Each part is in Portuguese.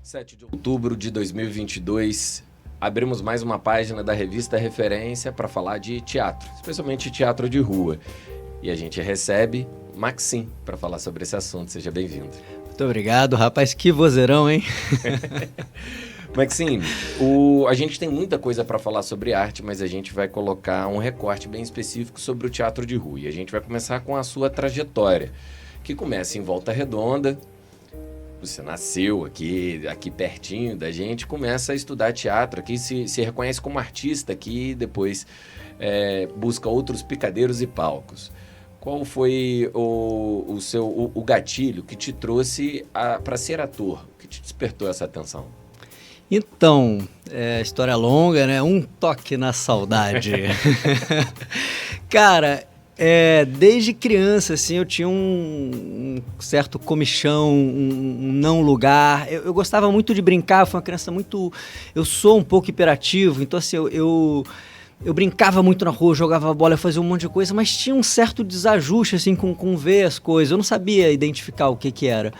7 de outubro de 2022, abrimos mais uma página da revista Referência para falar de teatro, especialmente teatro de rua. E a gente recebe Maxim para falar sobre esse assunto. Seja bem-vindo. Muito obrigado, rapaz. Que vozeirão, hein? Maxim, a gente tem muita coisa para falar sobre arte, mas a gente vai colocar um recorte bem específico sobre o teatro de rua. E a gente vai começar com a sua trajetória, que começa em Volta Redonda. Você nasceu aqui pertinho da gente, começa a estudar teatro aqui, se reconhece como artista aqui e depois busca outros picadeiros e palcos. Qual foi o gatilho que te trouxe para ser ator? O que te despertou essa atenção? Então, história longa, né? Um toque na saudade. Cara, desde criança, assim, eu tinha um certo comichão, um não lugar. Eu gostava muito de brincar, fui uma criança muito... Eu sou um pouco hiperativo, então assim, eu brincava muito na rua, jogava bola, eu fazia um monte de coisa, mas tinha um certo desajuste, assim, com ver as coisas. Eu não sabia identificar o que era.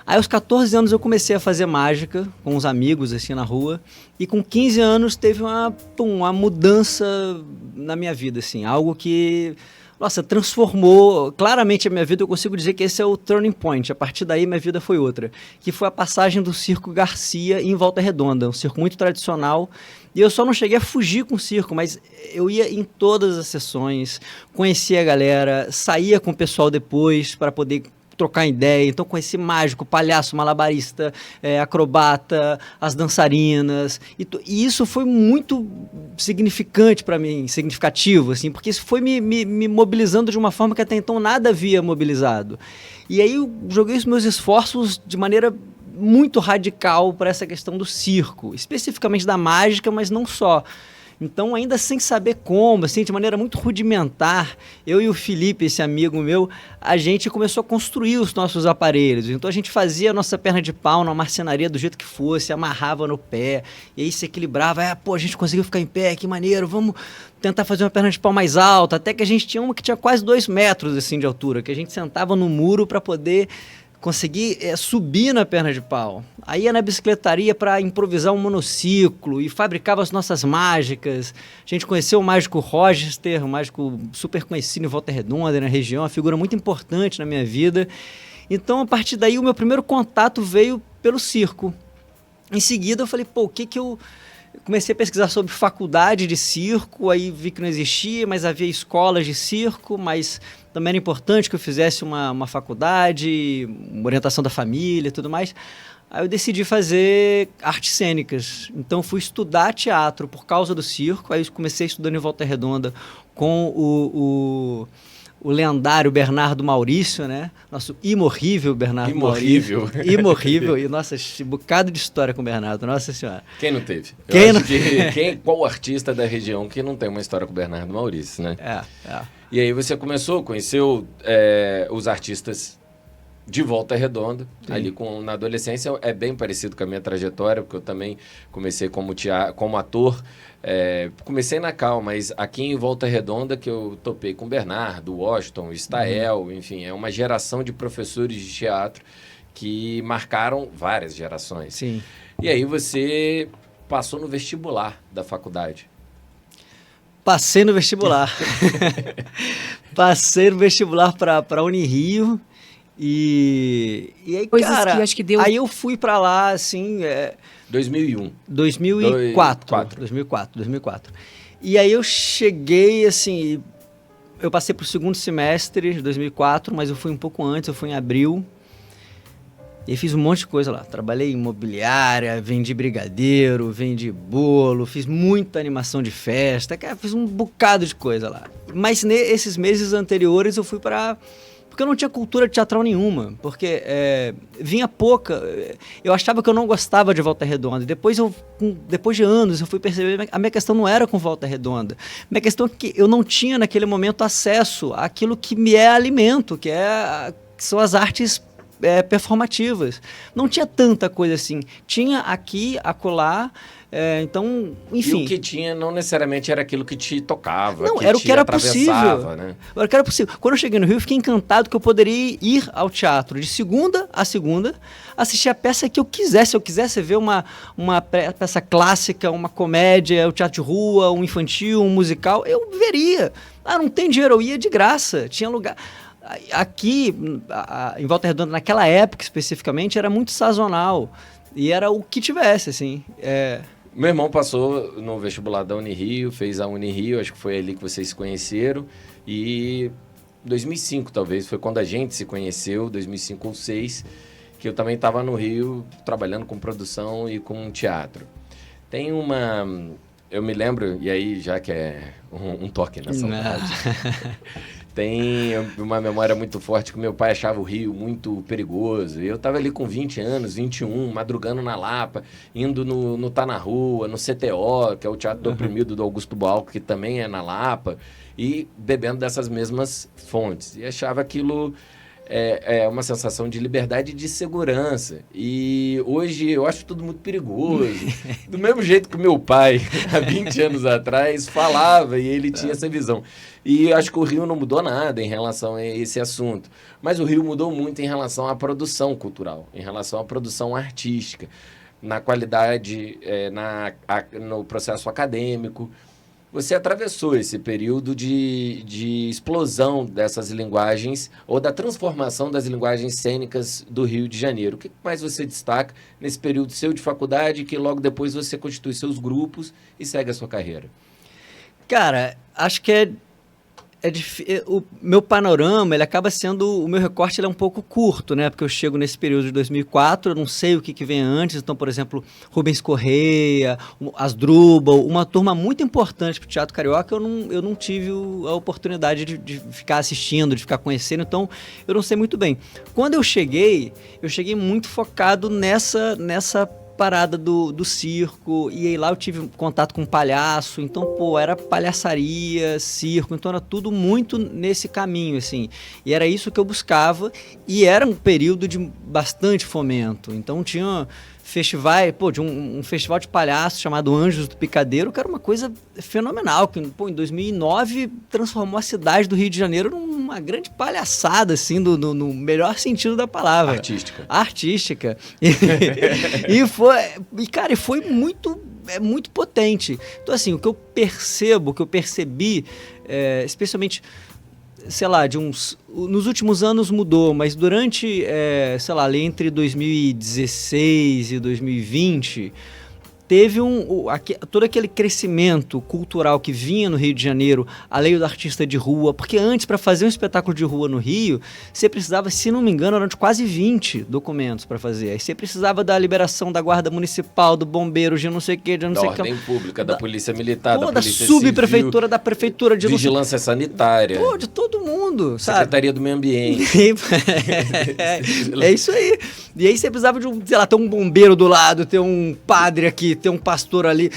Aí, aos 14 anos, eu comecei a fazer mágica com uns amigos, assim, na rua. E com 15 anos, teve uma mudança na minha vida, assim. Algo que, nossa, transformou claramente a minha vida. Eu consigo dizer que esse é o turning point. A partir daí, minha vida foi outra. Que foi a passagem do Circo Garcia em Volta Redonda. Um circo muito tradicional. E eu só não cheguei a fugir com o circo, mas eu ia em todas as sessões, conhecia a galera, saía com o pessoal depois para poder trocar ideia. Então conheci mágico, palhaço, malabarista, acrobata, as dançarinas, e isso foi muito significante para mim, significativo, assim, porque isso foi me mobilizando de uma forma que até então nada havia mobilizado. E aí eu joguei os meus esforços de maneira muito radical para essa questão do circo, especificamente da mágica, mas não só. Então, ainda sem saber como, assim, de maneira muito rudimentar, eu e o Felipe, esse amigo meu, a gente começou a construir os nossos aparelhos. Então, a gente fazia a nossa perna de pau na marcenaria do jeito que fosse, amarrava no pé, e aí se equilibrava. A gente conseguiu ficar em pé, que maneiro, vamos tentar fazer uma perna de pau mais alta. Até que a gente tinha uma que tinha quase 2 metros assim, de altura, que a gente sentava no muro para poder conseguir subir na perna de pau. Aí ia na bicicletaria para improvisar um monociclo e fabricava as nossas mágicas. A gente conheceu o mágico Rochester, um mágico super conhecido em Volta Redonda, na região, uma figura muito importante na minha vida. Então, a partir daí, o meu primeiro contato veio pelo circo. Em seguida, eu falei, o que eu... Comecei a pesquisar sobre faculdade de circo, aí vi que não existia, mas havia escolas de circo, mas também era importante que eu fizesse uma faculdade, uma orientação da família e tudo mais. Aí eu decidi fazer artes cênicas. Então fui estudar teatro por causa do circo, aí eu comecei estudando em Volta Redonda com o lendário Bernardo Maurício, né? Nosso imorrível Bernardo Maurício. Imorrível. E, nossa, esse bocado de história com o Bernardo, nossa senhora. Quem não teve? Qual artista da região que não tem uma história com o Bernardo Maurício, né? E aí você conheceu os artistas de Volta Redonda, sim, ali na adolescência. É bem parecido com a minha trajetória, porque eu também comecei como ator. Comecei na Cal, mas aqui em Volta Redonda que eu topei com Bernardo, Washington, Stael, enfim, é uma geração de professores de teatro que marcaram várias gerações. Sim. E aí você passou no vestibular da faculdade. Passei no vestibular. Passei no vestibular para a Unirio. E aí, coisas cara, que acho que deu... aí eu fui para lá, assim... 2001. 2004. E aí eu cheguei, assim... Eu passei para o segundo semestre de 2004, mas eu fui um pouco antes, eu fui em abril. E fiz um monte de coisa lá. Trabalhei em imobiliária, vendi brigadeiro, vendi bolo, fiz muita animação de festa, cara, fiz um bocado de coisa lá. Mas nesses meses anteriores eu fui para... Porque eu não tinha cultura teatral nenhuma, porque vinha pouca. Eu achava que eu não gostava de Volta Redonda. Depois de anos, eu fui perceber que a minha questão não era com Volta Redonda. Minha questão é que eu não tinha, naquele momento, acesso àquilo que me é alimento, que são as artes performativas. Não tinha tanta coisa assim. Tinha aqui, acolá, então, enfim. E o que tinha não necessariamente era aquilo que te tocava, não, que era o te que era possível. Né? Era o que era possível. Quando eu cheguei no Rio, eu fiquei encantado que eu poderia ir ao teatro de segunda a segunda, assistir a peça que eu quisesse. Se eu quisesse ver uma peça clássica, uma comédia, o teatro de rua, um infantil, um musical, eu veria. Não tem dinheiro, eu ia de graça. Tinha lugar... Aqui, em Volta Redonda, naquela época especificamente, era muito sazonal. E era o que tivesse, assim. Meu irmão passou no vestibular da Unirio, fez a Unirio, acho que foi ali que vocês se conheceram. E 2005, talvez, foi quando a gente se conheceu, 2005 ou 2006, que eu também estava no Rio, trabalhando com produção e com teatro. Tem uma... Eu me lembro, e aí já que é um toque na saudade... Tem uma memória muito forte que meu pai achava o Rio muito perigoso. Eu estava ali com 20 anos, 21, madrugando na Lapa, indo no Tá Na Rua, no CTO, que é o Teatro do Oprimido do Augusto Boal, que também é na Lapa, e bebendo dessas mesmas fontes. E achava aquilo uma sensação de liberdade e de segurança. E hoje eu acho tudo muito perigoso. Do mesmo jeito que meu pai, há 20 anos atrás, falava e ele tinha essa visão. E acho que o Rio não mudou nada em relação a esse assunto. Mas o Rio mudou muito em relação à produção cultural, em relação à produção artística, na qualidade, no processo acadêmico. Você atravessou esse período de explosão dessas linguagens ou da transformação das linguagens cênicas do Rio de Janeiro. O que mais você destaca nesse período seu de faculdade que logo depois você constitui seus grupos e segue a sua carreira? Cara, acho que o meu panorama, ele acaba sendo, o meu recorte ele é um pouco curto, né? Porque eu chego nesse período de 2004, eu não sei o que vem antes. Então, por exemplo, Rubens Correia, Asdrubal, uma turma muito importante para o Teatro Carioca, eu não tive a oportunidade de ficar assistindo, de ficar conhecendo, então eu não sei muito bem. Quando eu cheguei muito focado nessa parada do circo, e aí lá eu tive contato com palhaço, então, era palhaçaria, circo, então era tudo muito nesse caminho, assim, e era isso que eu buscava, e era um período de bastante fomento, então tinha festivais, de um festival de palhaço chamado Anjos do Picadeiro, que era uma coisa fenomenal, que, em 2009 transformou a cidade do Rio de Janeiro numa grande palhaçada, assim, no melhor sentido da palavra. Artística. E foi muito potente. Então, assim, o que eu percebi, especialmente, sei lá, nos últimos anos mudou, mas durante, ali entre 2016 e 2020, teve todo aquele crescimento cultural que vinha no Rio de Janeiro, a lei do artista de rua, porque antes, para fazer um espetáculo de rua no Rio, você precisava, se não me engano, eram de quase 20 documentos para fazer. Aí você precisava da liberação da Guarda Municipal, do Bombeiro, de não sei o que, de não sei o que. Da Ordem Pública, da Polícia Militar, da Polícia Subprefeitura, da Prefeitura, de Vigilância Sanitária. De todo mundo, sabe? Secretaria do Meio Ambiente. É isso aí. E aí você precisava de ter um bombeiro do lado, ter um padre aqui, ter um pastor ali.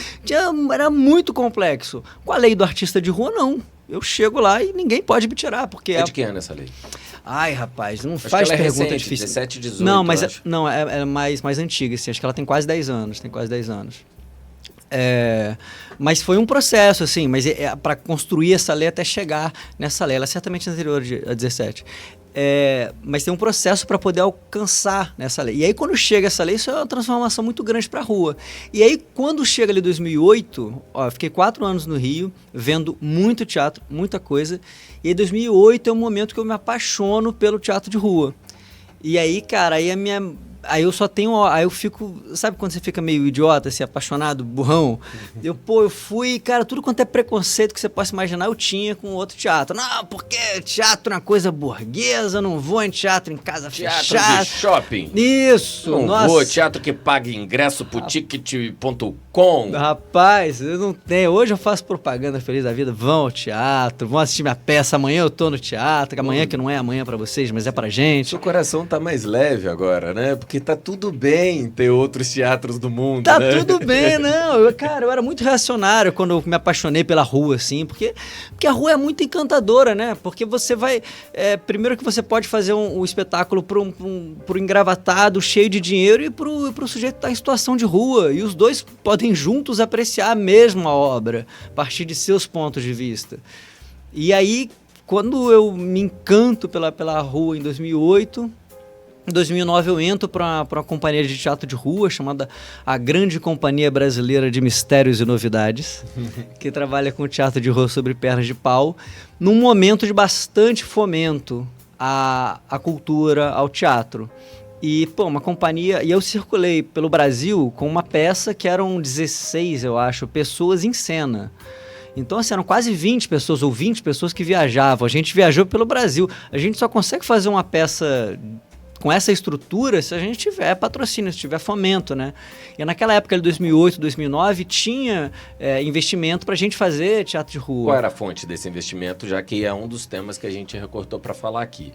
Era muito complexo. Com a lei do artista de rua, não. Eu chego lá e ninguém pode me tirar, porque... É de que ano essa lei? Ai, rapaz, não acho faz que ela pergunta recente, difícil. 17, 18, não, mas é mais antiga, assim. Acho que ela tem quase 10 anos. Mas foi um processo, assim, mas para construir essa lei até chegar nessa lei. Ela é certamente anterior a 17. Mas tem um processo para poder alcançar nessa lei. E aí, quando chega essa lei, isso é uma transformação muito grande para a rua. E aí, quando chega ali 2008, fiquei 4 anos no Rio, vendo muito teatro, muita coisa. E aí, 2008 é o momento que eu me apaixono pelo teatro de rua. E aí, cara, aí eu só tenho... Aí eu fico... Sabe quando você fica meio idiota, assim, apaixonado, burrão? Eu fui... Cara, tudo quanto é preconceito que você possa imaginar, eu tinha com outro teatro. Não, porque teatro é uma coisa burguesa, não vou em teatro em casa fechada. Teatro de shopping. Isso, não vou, teatro que paga ingresso pro ticket.com. Rapaz, eu não tenho... Hoje eu faço propaganda feliz da vida. Vão ao teatro, vão assistir minha peça. Amanhã eu tô no teatro, que amanhã que não é amanhã pra vocês, mas é pra gente. Seu coração tá mais leve agora, né? Porque porque tá tudo bem ter outros teatros do mundo, Tá né? tudo bem, não. Cara, eu era muito reacionário quando eu me apaixonei pela rua, assim, porque a rua é muito encantadora, né? Porque você vai... primeiro que você pode fazer um espetáculo pro engravatado, cheio de dinheiro, e pro sujeito que tá em situação de rua. E os dois podem juntos apreciar a mesma obra, a partir de seus pontos de vista. E aí, quando eu me encanto pela rua em 2008... Em 2009 eu entro para uma companhia de teatro de rua chamada a Grande Companhia Brasileira de Mistérios e Novidades, que trabalha com teatro de rua sobre pernas de pau, num momento de bastante fomento à cultura, ao teatro. E, uma companhia... E eu circulei pelo Brasil com uma peça que eram 16, eu acho, pessoas em cena. Então, assim, eram quase 20 pessoas ou 20 pessoas que viajavam. A gente viajou pelo Brasil. A gente só consegue fazer uma peça com essa estrutura se a gente tiver patrocínio, se tiver fomento, né? E naquela época de 2008, 2009, tinha investimento para a gente fazer teatro de rua. Qual era a fonte desse investimento, já que é um dos temas que a gente recortou para falar aqui?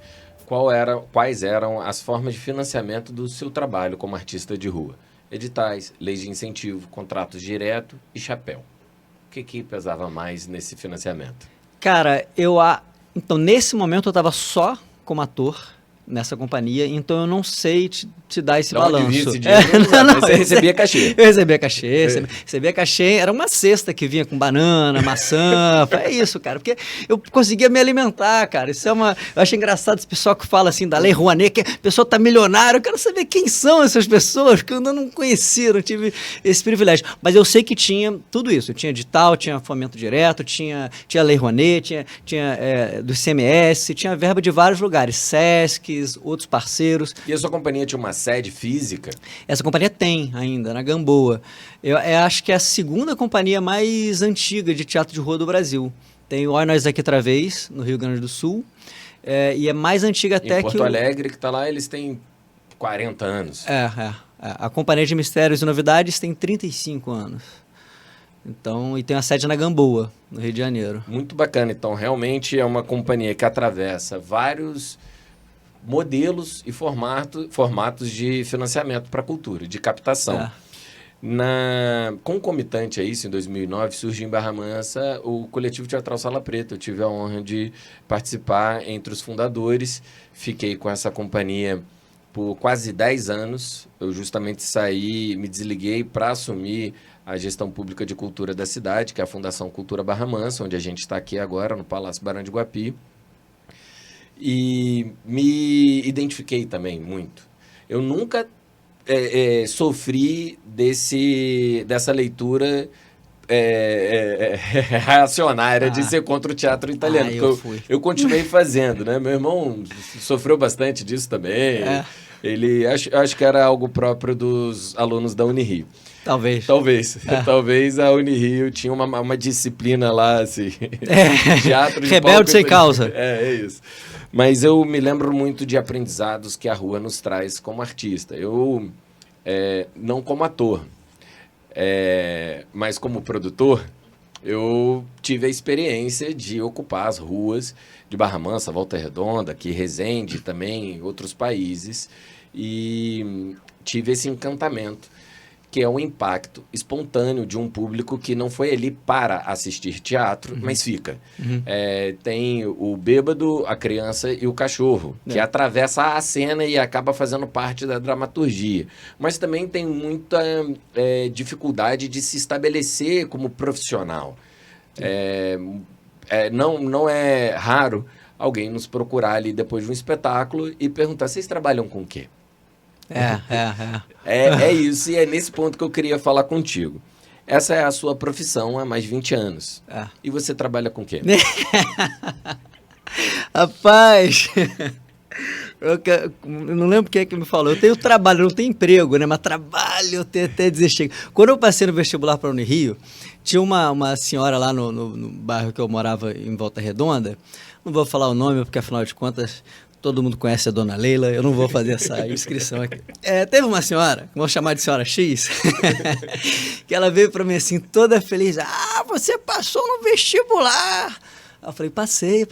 Quais eram as formas de financiamento do seu trabalho como artista de rua? Editais, leis de incentivo, contratos direto e chapéu. O que pesava mais nesse financiamento? Cara, então nesse momento eu estava só como ator nessa companhia, então eu não sei te dar esse balanço. Onde esse dinheiro, você recebia cachê. Eu recebia cachê, era uma cesta que vinha com banana, maçã, é isso, cara, porque eu conseguia me alimentar, cara, eu acho engraçado esse pessoal que fala assim da Lei Rouanet, que a pessoa tá milionária, eu quero saber quem são essas pessoas, que eu ainda não conhecia, não tive esse privilégio, mas eu sei que tinha tudo isso, tinha edital, tinha fomento direto, tinha Lei Rouanet, tinha do ICMS, tinha verba de vários lugares, Sesc, outros parceiros. E a sua companhia tinha uma sede física? Essa companhia tem ainda, na Gamboa. Eu acho que é a segunda companhia mais antiga de teatro de rua do Brasil. Tem o Olha Nós Aqui Outra Vez, no Rio Grande do Sul, e é mais antiga até em Porto Alegre, que está lá, eles têm 40 anos. A Companhia de Mistérios e Novidades tem 35 anos. Então, e tem a sede na Gamboa, no Rio de Janeiro. Muito bacana. Então, realmente é uma companhia que atravessa vários modelos e formatos de financiamento para a cultura, de captação. Concomitante a isso, em 2009, surgiu em Barra Mansa o Coletivo Teatral Sala Preta. Eu tive a honra de participar entre os fundadores. Fiquei com essa companhia por quase 10 anos. Eu justamente me desliguei para assumir a gestão pública de cultura da cidade, que é a Fundação Cultura Barra Mansa, onde a gente está aqui agora, no Palácio Barão de Guapi. E me identifiquei também muito. Eu nunca sofri dessa leitura reacionária de ser contra o teatro italiano. Eu continuei fazendo, né? Meu irmão sofreu bastante disso também. Ele acho que era algo próprio dos alunos da Unirio. Talvez a Unirio tinha uma disciplina lá, assim. Teatro de rebelde sem causa. É isso. Mas eu me lembro muito de aprendizados que a rua nos traz como artista. Eu, não como ator, mas como produtor, eu tive a experiência de ocupar as ruas de Barra Mansa, Volta Redonda, aqui Resende também, em outros países, e tive esse encantamento, que é o impacto espontâneo de um público que não foi ali para assistir teatro, mas fica. Tem o bêbado, a criança e o cachorro, que atravessa a cena e acaba fazendo parte da dramaturgia. Mas também tem muita dificuldade de se estabelecer como profissional. Não é raro alguém nos procurar ali depois de um espetáculo e perguntar: vocês trabalham com o quê? É isso, e é nesse ponto que eu queria falar contigo. Essa é a sua profissão há mais de 20 anos. E você trabalha com o quê? Rapaz, eu não lembro quem é que me falou. Eu tenho trabalho, eu não tenho emprego, né? Mas trabalho eu tenho até dizer chega. Quando eu passei no vestibular para a Unirio, tinha uma senhora lá no bairro que eu morava, em Volta Redonda. Não vou falar o nome, porque afinal de contas todo mundo conhece a Dona Leila, eu não vou fazer essa inscrição aqui. Teve uma senhora, vamos chamar de senhora X, que ela veio para mim assim, toda feliz. Você passou no vestibular. Eu falei, passei.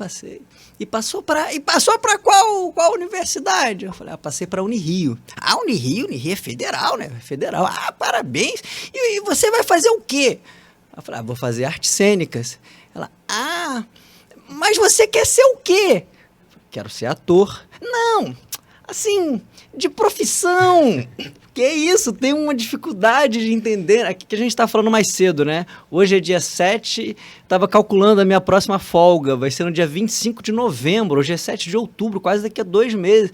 E passou para qual universidade? Eu falei, passei para Unirio. Unirio é federal, né? Federal. Parabéns. E você vai fazer o quê? Eu falei, vou fazer artes cênicas. Ela, mas você quer ser o quê? Quero ser ator. Não, assim, de profissão. Que isso, tem uma dificuldade de entender. Aqui que a gente está falando mais cedo, né? Hoje é dia 7, estava calculando a minha próxima folga, vai ser no dia 25 de novembro, hoje é 7 de outubro, quase daqui a 2 meses.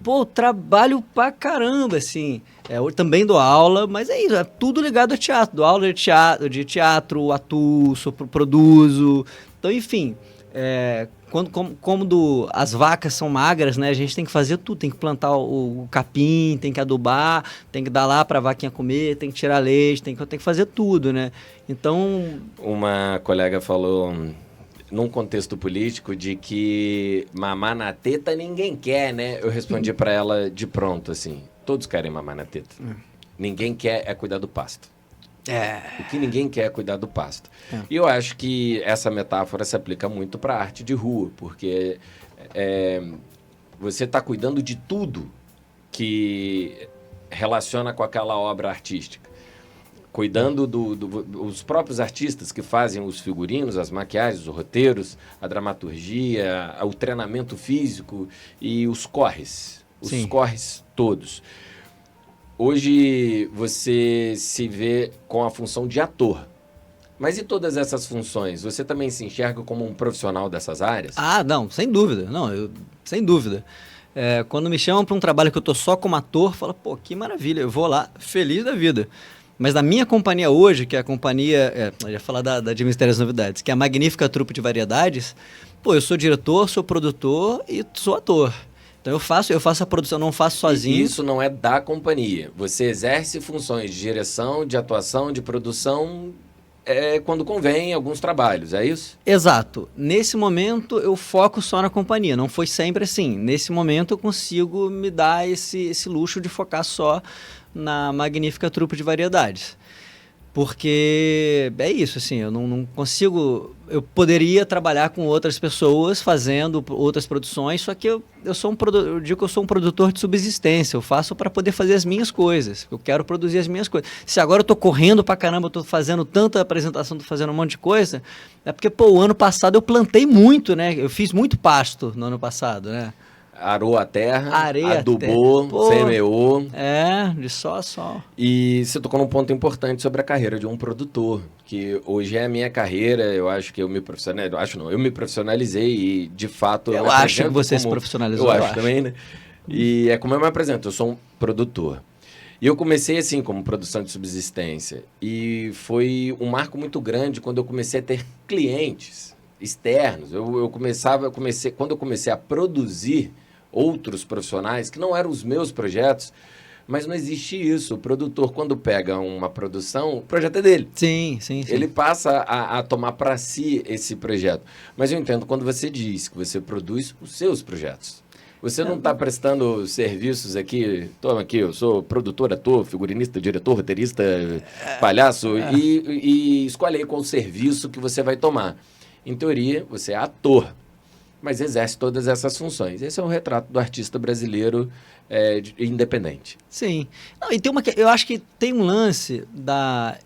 Pô, trabalho pra caramba, assim. Eu também dou aula, mas é isso, é tudo ligado ao teatro. Dou aula de teatro, atuo, produzo. Então, enfim, as vacas são magras, né? A gente tem que fazer tudo, tem que plantar o capim, tem que adubar, tem que dar lá para a vaquinha comer, tem que tirar leite, tem que fazer tudo, né? Então... Uma colega falou, num contexto político, de que mamar na teta ninguém quer, né? Eu respondi para ela de pronto, assim, todos querem mamar na teta. Ninguém quer cuidar do pasto. O que ninguém quer é cuidar do pasto. E eu acho que essa metáfora se aplica muito para a arte de rua, porque você está cuidando de tudo que relaciona com aquela obra artística. Cuidando dos próprios artistas que fazem os figurinos, as maquiagens, os roteiros, a dramaturgia, o treinamento físico e os corres. Os corres todos. Hoje você se vê com a função de ator. Mas e todas essas funções? Você também se enxerga como um profissional dessas áreas? Não, sem dúvida. Sem dúvida. Quando me chamam para um trabalho que eu estou só como ator, eu falo, pô, que maravilha, eu vou lá, feliz da vida. Mas na minha companhia hoje, que é a companhia, eu ia falar da de Mistérios e Novidades, que é a Magnífica Trupe de Variedades, pô, eu sou diretor, sou produtor e sou ator. Então eu faço a produção, não faço sozinho. E isso não é da companhia. Você exerce funções de direção, de atuação, de produção, quando convém em alguns trabalhos, é isso? Exato. Nesse momento eu foco só na companhia, não foi sempre assim. Nesse momento eu consigo me dar esse luxo de focar só na Magnífica Trupe de Variedades. Porque é isso, assim, eu não consigo... Eu poderia trabalhar com outras pessoas fazendo outras produções, só que eu digo que eu sou um produtor de subsistência, eu faço para poder fazer as minhas coisas, eu quero produzir as minhas coisas. Se agora eu estou correndo pra caramba, eu estou fazendo tanta apresentação, estou fazendo um monte de coisa, é porque, o ano passado eu plantei muito, né? Eu fiz muito pasto no ano passado, né? Arou a terra, adubou, semeou. De sol a sol. E você tocou num ponto importante sobre a carreira de um produtor, que hoje é a minha carreira, eu acho que eu me profissionalizei e, de fato... Eu acho que você se profissionalizou. Eu acho também, né? E é como eu me apresento, eu sou um produtor. E eu comecei assim, como produção de subsistência, e foi um marco muito grande quando eu comecei a ter clientes externos. Quando eu comecei a produzir outros profissionais, que não eram os meus projetos, mas não existe isso. O produtor, quando pega uma produção, o projeto é dele. Sim. Ele passa a tomar para si esse projeto. Mas eu entendo quando você diz que você produz os seus projetos. Você não está prestando serviços aqui, toma aqui, eu sou produtor, ator, figurinista, diretor, roteirista, palhaço, e escolhe aí qual serviço que você vai tomar. Em teoria, você é ator, mas exerce todas essas funções. Esse é um retrato do artista brasileiro independente. Sim. Não, e eu acho que tem um lance da...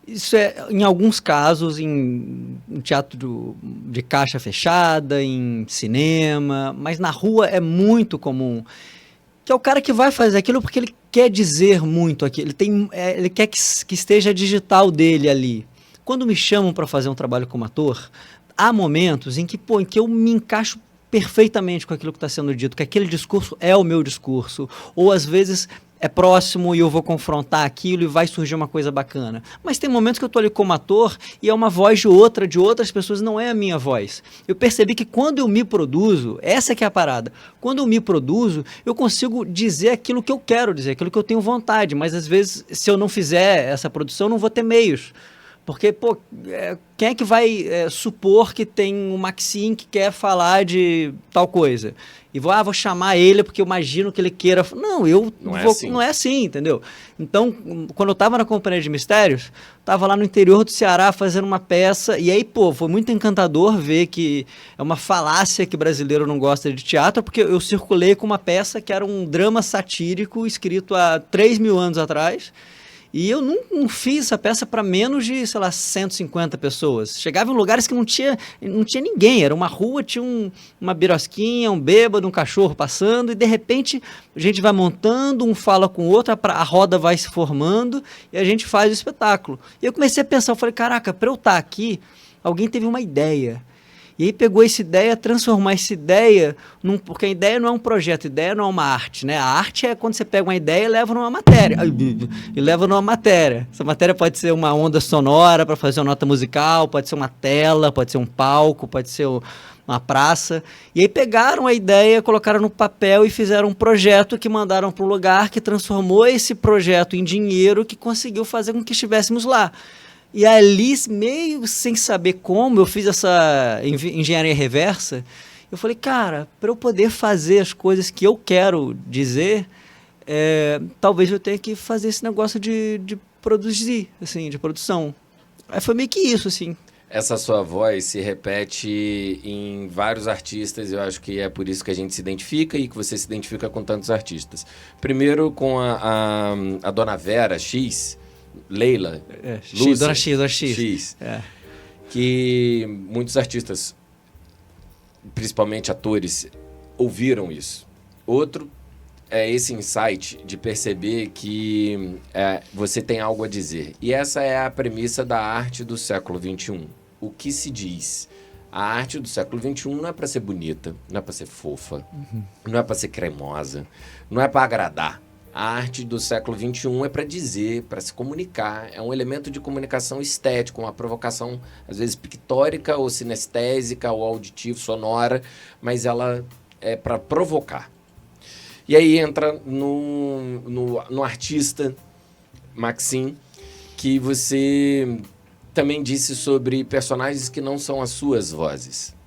Isso em alguns casos, em teatro de caixa fechada, em cinema, mas na rua é muito comum. Que é o cara que vai fazer aquilo porque ele quer dizer muito aquilo. Ele quer que esteja digital dele ali. Quando me chamam para fazer um trabalho como ator, há momentos em que eu me encaixo perfeitamente com aquilo que está sendo dito, que aquele discurso é o meu discurso, ou às vezes é próximo e eu vou confrontar aquilo e vai surgir uma coisa bacana. Mas tem momentos que eu estou ali como ator e é uma voz de outras pessoas, não é a minha voz. Eu percebi que quando eu me produzo, essa que é a parada, quando eu me produzo, eu consigo dizer aquilo que eu quero dizer, aquilo que eu tenho vontade, mas às vezes, se eu não fizer essa produção, eu não vou ter meios. Porque, pô, quem é que vai supor que tem um Maxim que quer falar de tal coisa? E vou chamar ele porque eu imagino que ele queira... Não, não é assim, entendeu? Então, quando eu estava na Companhia de Mistérios, estava lá no interior do Ceará fazendo uma peça, e aí, pô, foi muito encantador ver que é uma falácia que brasileiro não gosta de teatro, porque eu circulei com uma peça que era um drama satírico escrito há 3.000 anos atrás, e eu não fiz essa peça para menos de, sei lá, 150 pessoas. Chegava em lugares que não tinha ninguém. Era uma rua, tinha uma birosquinha, um bêbado, um cachorro passando, e de repente a gente vai montando, um fala com o outro, a roda vai se formando e a gente faz o espetáculo. E eu comecei a pensar, eu falei, caraca, para eu estar aqui, alguém teve uma ideia. E aí pegou essa ideia, transformar essa ideia, porque a ideia não é um projeto, a ideia não é uma arte, né? A arte é quando você pega uma ideia e leva numa matéria. E leva numa matéria. Essa matéria pode ser uma onda sonora para fazer uma nota musical, pode ser uma tela, pode ser um palco, pode ser uma praça. E aí pegaram a ideia, colocaram no papel e fizeram um projeto que mandaram para um lugar que transformou esse projeto em dinheiro que conseguiu fazer com que estivéssemos lá. E ali, meio sem saber como, eu fiz essa engenharia reversa. Eu falei, cara, para eu poder fazer as coisas que eu quero dizer, talvez eu tenha que fazer esse negócio de produzir, assim, de produção. Aí foi meio que isso, assim. Essa sua voz se repete em vários artistas, eu acho que é por isso que a gente se identifica e que você se identifica com tantos artistas. Primeiro com a Dona Vera X, Leila, Dona X. Que muitos artistas, principalmente atores, ouviram isso. Outro é esse insight de perceber que você tem algo a dizer. E essa é a premissa da arte do século XXI. O que se diz? A arte do século XXI não é para ser bonita, não é para ser fofa, não é para ser cremosa, não é para agradar. A arte do século XXI é para dizer, para se comunicar. É um elemento de comunicação estética, uma provocação, às vezes, pictórica ou sinestésica ou auditivo, sonora, mas ela é para provocar. E aí entra no artista Maxim, que você também disse sobre personagens que não são as suas vozes.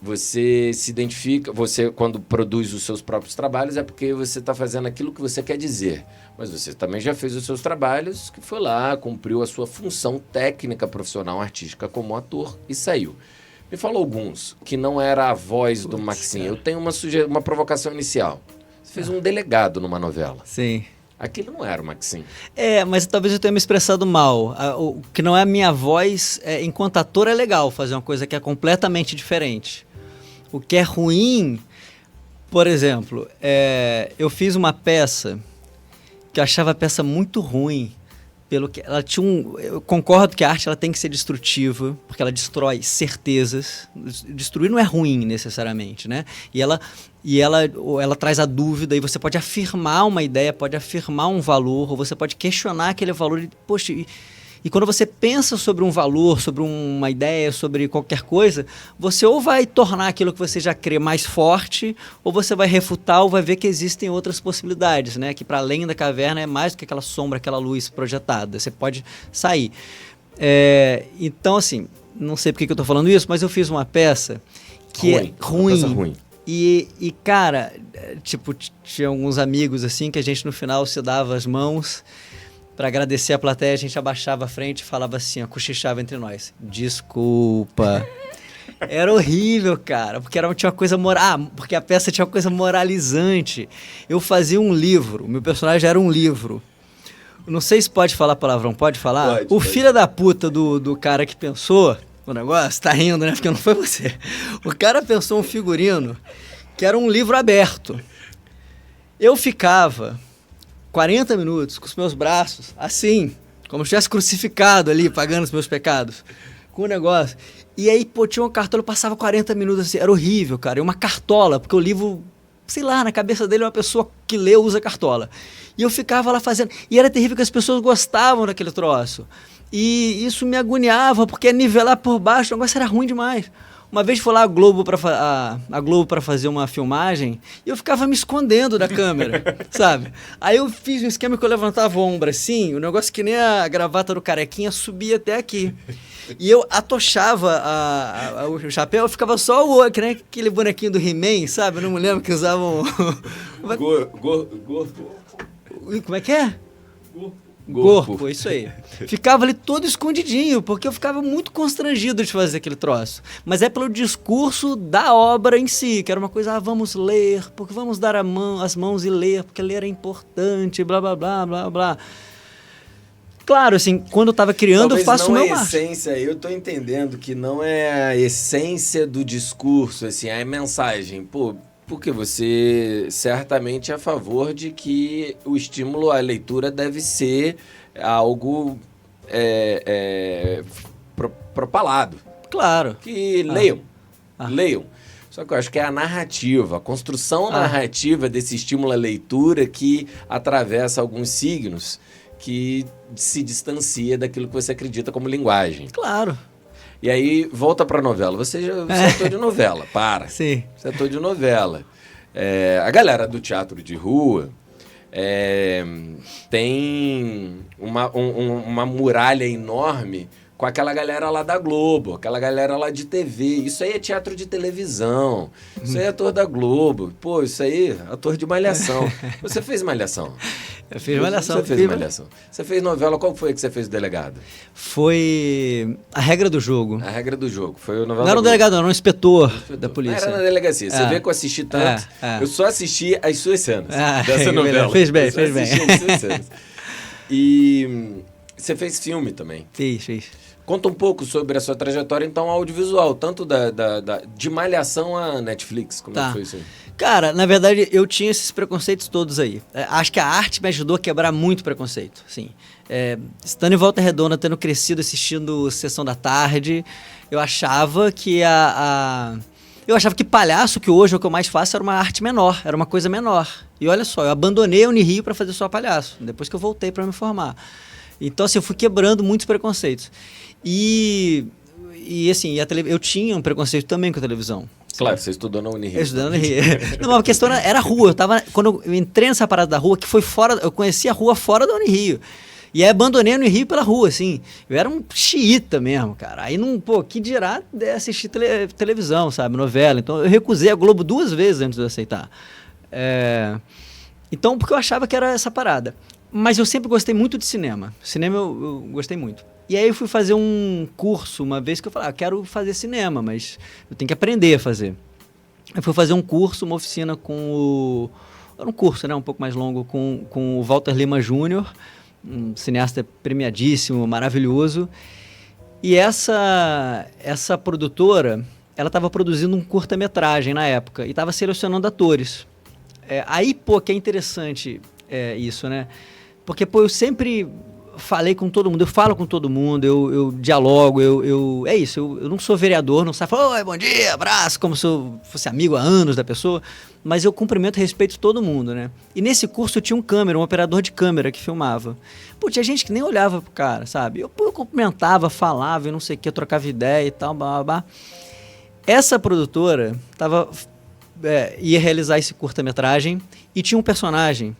Você se identifica, você quando produz os seus próprios trabalhos é porque você está fazendo aquilo que você quer dizer. Mas você também já fez os seus trabalhos, que foi lá, cumpriu a sua função técnica, profissional, artística como ator e saiu. Me fala alguns, que não era a voz do Maxim. Eu tenho uma provocação inicial. Você fez um delegado numa novela. Sim. Aquilo não era o Maxim. Mas talvez eu tenha me expressado mal. O que não é a minha voz, enquanto ator é legal fazer uma coisa que é completamente diferente. O que é ruim, por exemplo, eu fiz uma peça que eu achava a peça muito ruim, pelo que ela tinha eu concordo que a arte ela tem que ser destrutiva, porque ela destrói certezas. Destruir não é ruim necessariamente, né? E ela traz a dúvida, e você pode afirmar uma ideia, pode afirmar um valor, ou você pode questionar aquele valor e, poxa, e quando você pensa sobre um valor, sobre uma ideia, sobre qualquer coisa, você ou vai tornar aquilo que você já crê mais forte, ou você vai refutar, ou vai ver que existem outras possibilidades, né? Que para além da caverna é mais do que aquela sombra, aquela luz projetada. Você pode sair. Então, assim, não sei porque que eu estou falando isso, mas eu fiz uma peça que é ruim. Uma peça ruim. E, cara, tipo, tinha alguns amigos, assim, que a gente no final se dava as mãos. Para agradecer a plateia, a gente abaixava a frente e falava assim, cochichava entre nós. Desculpa. Era horrível, cara, porque tinha uma coisa porque a peça tinha uma coisa moralizante. Eu fazia um livro, meu personagem era um livro. Não sei se pode falar palavrão, pode falar? Pode. Filho da puta do cara que pensou o negócio, tá rindo, né? Porque não foi você. O cara pensou um figurino que era um livro aberto. Eu ficava 40 minutos com os meus braços, assim, como se tivesse crucificado ali, pagando os meus pecados, com o negócio. E aí, tinha uma cartola, eu passava 40 minutos assim, era horrível, cara. E uma cartola, porque o livro, sei lá, na cabeça dele, uma pessoa que lê usa cartola. E eu ficava lá fazendo. E era terrível que as pessoas gostavam daquele troço. E isso me agoniava, porque nivelar por baixo, o negócio era ruim demais. Uma vez fui lá a Globo para fazer uma filmagem e eu ficava me escondendo da câmera, sabe? Aí eu fiz um esquema que eu levantava o ombro assim, o negócio que nem a gravata do Carequinha subia até aqui. E eu atochava o chapéu, ficava só o olho, que nem aquele bonequinho do He-Man, sabe? Eu não me lembro que usavam... Como é que é? Corpo, isso aí. Ficava ali todo escondidinho, porque eu ficava muito constrangido de fazer aquele troço. Mas é pelo discurso da obra em si, que era uma coisa, vamos ler, porque vamos dar as mãos e ler, porque ler é importante, blá, blá, blá, blá, blá. Claro, assim, quando eu tava criando, talvez eu faço o meu marketing. Talvez não é a essência, eu tô entendendo que não é a essência do discurso, assim, é a mensagem. Pô, porque você certamente é a favor de que o estímulo à leitura deve ser algo propalado. Claro. Que leiam, leiam. Só que eu acho que é a narrativa, a construção narrativa desse estímulo à leitura que atravessa alguns signos que se distancia daquilo que você acredita como linguagem. Claro. E aí, volta pra novela. Você é ator de novela, para. Sim. Você é ator de novela. A galera do teatro de rua tem uma muralha enorme com aquela galera lá da Globo, aquela galera lá de TV. Isso aí é teatro de televisão. Isso aí é ator da Globo. Pô, isso aí é ator de Malhação. Você fez Malhação? Eu fiz Malhação. Você fez Malhação. Você fez novela, qual foi que você fez o delegado? Foi A Regra do Jogo. A Regra do Jogo. Foi o novela. Não era um delegado, não, era um inspetor da polícia. Era na delegacia. Você vê que eu assisti tanto. Eu só assisti as suas cenas dessa novela. Fez bem, fez bem. As suas cenas. E você fez filme também. Fiz. Conta um pouco sobre a sua trajetória, então, audiovisual, tanto de Malhação a Netflix. Como é que foi isso aí? Cara, na verdade, eu tinha esses preconceitos todos aí. Acho que a arte me ajudou a quebrar muito preconceito, assim. Estando em Volta Redonda, tendo crescido assistindo Sessão da Tarde, eu achava que eu achava que palhaço, que hoje é o que eu mais faço, era uma arte menor, era uma coisa menor. E olha só, eu abandonei a Unirio para fazer só palhaço, depois que eu voltei para me formar. Então, assim, eu fui quebrando muitos preconceitos. E assim, eu tinha um preconceito também com a televisão. Claro, você estudou na Unirio. Eu estudei na Unirio. Não, mas a questão era a rua. Quando eu entrei nessa parada da rua, que foi fora, eu conheci a rua fora da Unirio. E aí abandonei a Unirio pela rua, assim. Eu era um xiita mesmo, cara. Aí que dirá assistir televisão, sabe, novela. Então eu recusei a Globo 2 vezes antes de aceitar. Então, porque eu achava que era essa parada. Mas eu sempre gostei muito de cinema. Cinema eu gostei muito. E aí eu fui fazer um curso uma vez que eu falei, quero fazer cinema, mas eu tenho que aprender a fazer. Eu fui fazer um curso, uma oficina com era um curso, né, um pouco mais longo, com o Walter Lima Jr., um cineasta premiadíssimo, maravilhoso. E essa produtora, ela estava produzindo um curta-metragem na época e estava selecionando atores. Aí, que é interessante isso, né? Porque, eu sempre falei com todo mundo, eu falo com todo mundo, eu dialogo, eu não sou vereador, não saio falando, oi, bom dia, abraço, como se eu fosse amigo há anos da pessoa, mas eu cumprimento e respeito todo mundo, né? E nesse curso eu tinha um operador de câmera que filmava. Tinha gente que nem olhava pro cara, sabe? Eu cumprimentava, falava, e não sei o que, trocava ideia e tal, blá, blá, blá. Essa produtora ia realizar esse curta-metragem e tinha um personagem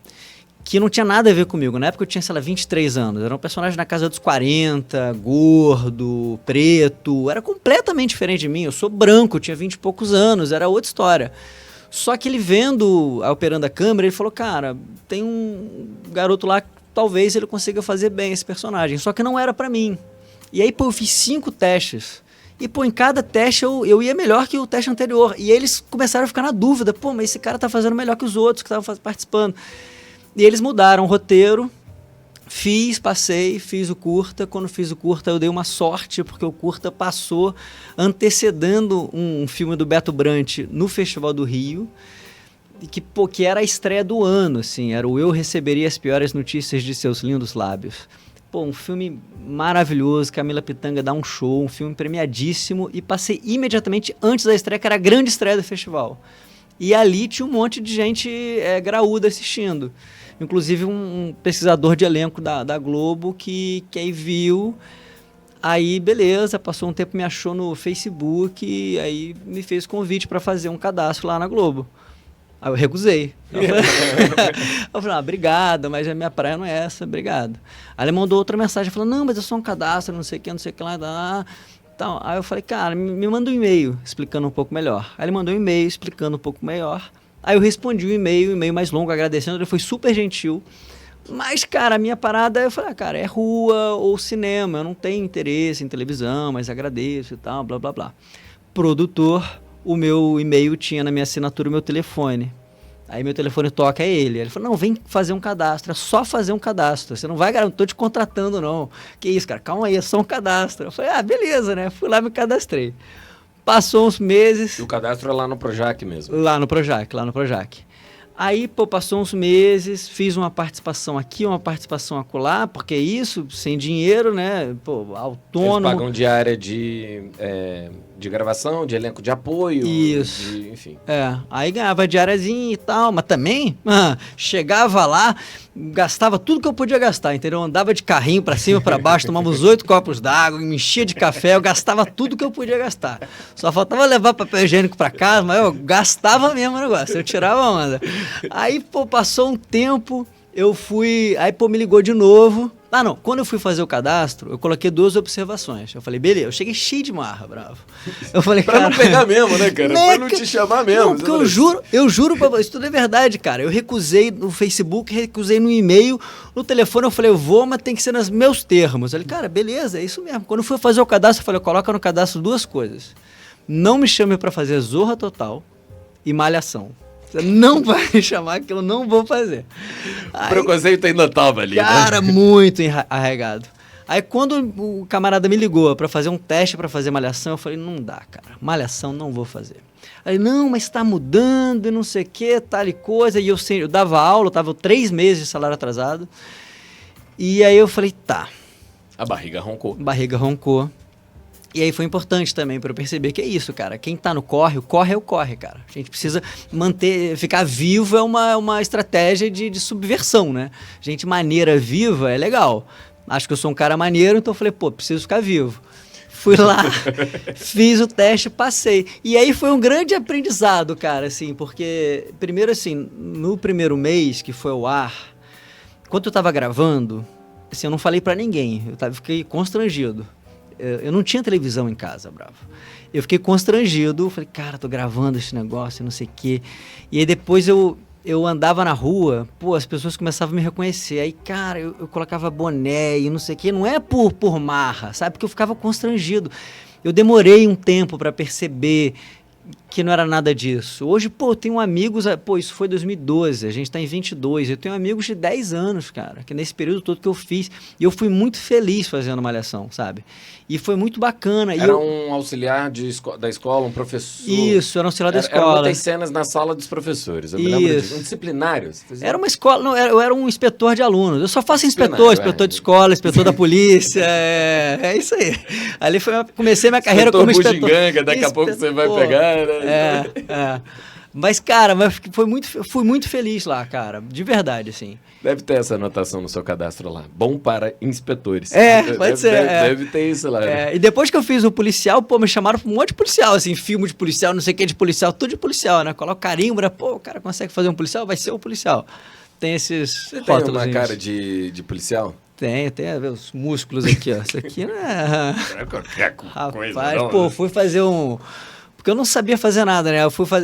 que não tinha nada a ver comigo. Na época eu tinha, 23 anos. Era um personagem na casa dos 40, gordo, preto. Era completamente diferente de mim. Eu sou branco, tinha 20 e poucos anos. Era outra história. Só que ele operando a câmera, ele falou, cara, tem um garoto lá que talvez ele consiga fazer bem esse personagem. Só que não era pra mim. E aí, eu fiz 5 testes. E, em cada teste eu ia melhor que o teste anterior. E eles começaram a ficar na dúvida. Mas esse cara tá fazendo melhor que os outros que estavam participando. E eles mudaram o roteiro, passei, fiz o curta. Quando fiz o curta eu dei uma sorte, porque o curta passou antecedendo um filme do Beto Brant no Festival do Rio, que era a estreia do ano, assim, era o Eu Receberia as Piores Notícias de Seus Lindos Lábios. Um filme maravilhoso, Camila Pitanga dá um show, um filme premiadíssimo, e passei imediatamente antes da estreia, que era a grande estreia do festival. E ali tinha um monte de gente graúda assistindo. Inclusive um pesquisador de elenco da Globo que aí viu Aí, beleza, passou um tempo, me achou no Facebook e aí me fez convite para fazer um cadastro lá na Globo. Aí eu recusei. Eu falei, obrigado, mas a minha praia não é essa, obrigado. Aí ele mandou outra mensagem, falou, não, mas é só um cadastro, não sei o que lá. Então, aí eu falei, cara, me manda um e-mail explicando um pouco melhor. Aí ele mandou um e-mail explicando um pouco melhor. Aí eu respondi o e-mail mais longo, agradecendo, ele foi super gentil. Mas, cara, a minha parada, eu falei, cara, é rua ou cinema, eu não tenho interesse em televisão, mas agradeço e tal, blá, blá, blá. Produtor, o meu e-mail tinha na minha assinatura o meu telefone. Aí meu telefone toca, é ele. Ele falou, não, vem fazer um cadastro, é só fazer um cadastro. Você não vai, cara, não tô te contratando, não. Que isso, cara, calma aí, é só um cadastro. Eu falei, beleza, né? Fui lá e me cadastrei. Passou uns meses... E o cadastro é lá no Projac mesmo? Lá no Projac. Aí, pô, passou uns meses, fiz uma participação aqui, uma participação acolá, porque isso, sem dinheiro, né? Pô, autônomo. Eles pagam diária de gravação, de elenco de apoio. Isso. Enfim. Aí ganhava diariazinha e tal, mas também chegava lá, gastava tudo que eu podia gastar, entendeu? Andava de carrinho pra cima, pra baixo, tomava uns 8 copos d'água, me enchia de café, eu gastava tudo que eu podia gastar. Só faltava levar papel higiênico pra casa, mas eu gastava mesmo o negócio, eu tirava a onda. Aí, pô, passou um tempo, eu fui... Aí, pô, me ligou de novo. Não. Quando eu fui fazer o cadastro, eu coloquei 2 observações. Eu falei, beleza, eu cheguei cheio de marra, bravo. Eu falei, pra não pegar mesmo, né, cara? Pra não te chamar mesmo. Não, porque eu juro pra você, isso tudo é verdade, cara. Eu recusei no Facebook, recusei no e-mail, no telefone eu falei, eu vou, mas tem que ser nos meus termos. Eu falei, cara, beleza, é isso mesmo. Quando eu fui fazer o cadastro, eu falei, coloca no cadastro 2 coisas. Não me chame pra fazer Zorra Total e Malhação. Você não vai me chamar que eu não vou fazer. O preconceito ainda tava ali, cara, né? Muito arraigado. Aí quando o camarada me ligou pra fazer um teste pra fazer Malhação, eu falei, não dá, cara. Malhação não vou fazer. Aí, não, mas tá mudando e não sei o que, tal e coisa. E eu dava aula, eu tava 3 meses de salário atrasado. E aí eu falei, tá. A barriga roncou. E aí foi importante também para eu perceber que é isso, cara. Quem tá no corre, o corre é o corre, cara. A gente precisa ficar vivo é uma estratégia de subversão, né? Gente maneira viva é legal. Acho que eu sou um cara maneiro, então eu falei, pô, preciso ficar vivo. Fui lá, fiz o teste, passei. E aí foi um grande aprendizado, cara, assim, porque, primeiro assim, no primeiro mês que foi ao ar, quando eu tava gravando, assim, eu não falei para ninguém, fiquei constrangido. Eu não tinha televisão em casa, bravo. Eu fiquei constrangido, falei, cara, tô gravando esse negócio, não sei o quê. E aí depois eu andava na rua, pô, as pessoas começavam a me reconhecer. Aí, cara, eu colocava boné e não sei o quê. Não é por marra, sabe? Porque eu ficava constrangido. Eu demorei um tempo para perceber que não era nada disso. Hoje, pô, eu tenho amigos... Pô, isso foi 2012, a gente tá em 22. Eu tenho amigos de 10 anos, cara, que nesse período todo que eu fiz. E eu fui muito feliz fazendo Malhação, sabe? E foi muito bacana. Era um auxiliar da escola, um professor? Isso, era um auxiliar da escola. Eram muitas cenas na sala dos professores. Eu me lembro disso. Um disciplinário? Era uma escola... Não, eu era um inspetor de alunos. Eu só faço inspetor de escola, inspetor da polícia. É isso aí. Ali comecei minha carreira como inspetor. Bugiganga, daqui a pouco você vai pegar... Né? Mas, cara, fui muito feliz lá, cara. De verdade, assim. Deve ter essa anotação no seu cadastro lá. Bom para inspetores. Pode ser. Deve ter isso lá. E depois que eu fiz o policial, pô, me chamaram pra um monte de policial, assim, filme de policial, não sei o que de policial, tudo de policial, né? Coloca carimbo, né? Pô, o cara consegue fazer um policial, vai ser um policial. Tem esses rótulos. Tem uma cara de policial? Tem os músculos aqui, ó. Isso aqui não é... Não é qualquer coisa, rapaz, não, pô, né? fui fazer porque eu não sabia fazer nada, né?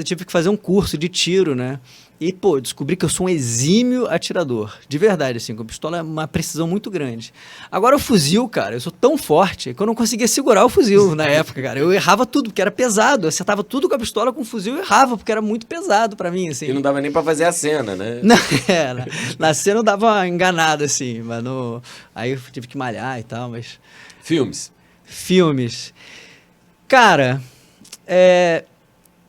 Tive que fazer um curso de tiro, né? E, pô, descobri que eu sou um exímio atirador. De verdade, assim, com a pistola é uma precisão muito grande. Agora o fuzil, cara, eu sou tão forte que eu não conseguia segurar o fuzil na época, cara. Eu errava tudo, porque era pesado. Eu acertava tudo com a pistola, com o fuzil eu errava, porque era muito pesado pra mim, assim. E não dava nem pra fazer a cena, né? Na cena eu dava uma enganada, assim, mas aí eu tive que malhar e tal, mas... Filmes. Cara...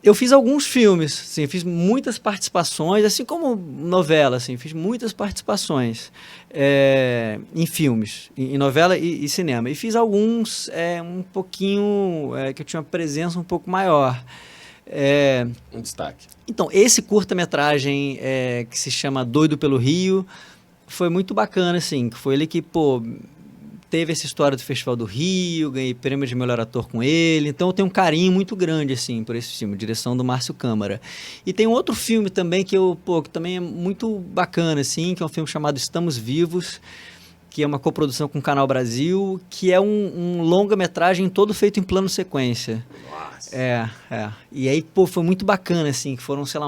eu fiz alguns filmes, assim, fiz muitas participações, assim como novela, assim, fiz muitas participações em filmes, em novela e cinema. E fiz alguns um pouquinho, que eu tinha uma presença um pouco maior. Um destaque. Então, esse curta-metragem que se chama Doido pelo Rio, foi muito bacana, assim, que foi ele que, pô... teve essa história do Festival do Rio, ganhei prêmio de melhor ator com ele, então eu tenho um carinho muito grande, assim, por esse filme, direção do Márcio Câmara. E tem um outro filme também que que também é muito bacana, assim, que é um filme chamado Estamos Vivos, que é uma coprodução com o Canal Brasil, que é um longa-metragem todo feito em plano sequência. Nossa. E aí, foi muito bacana, assim, que foram, sei lá,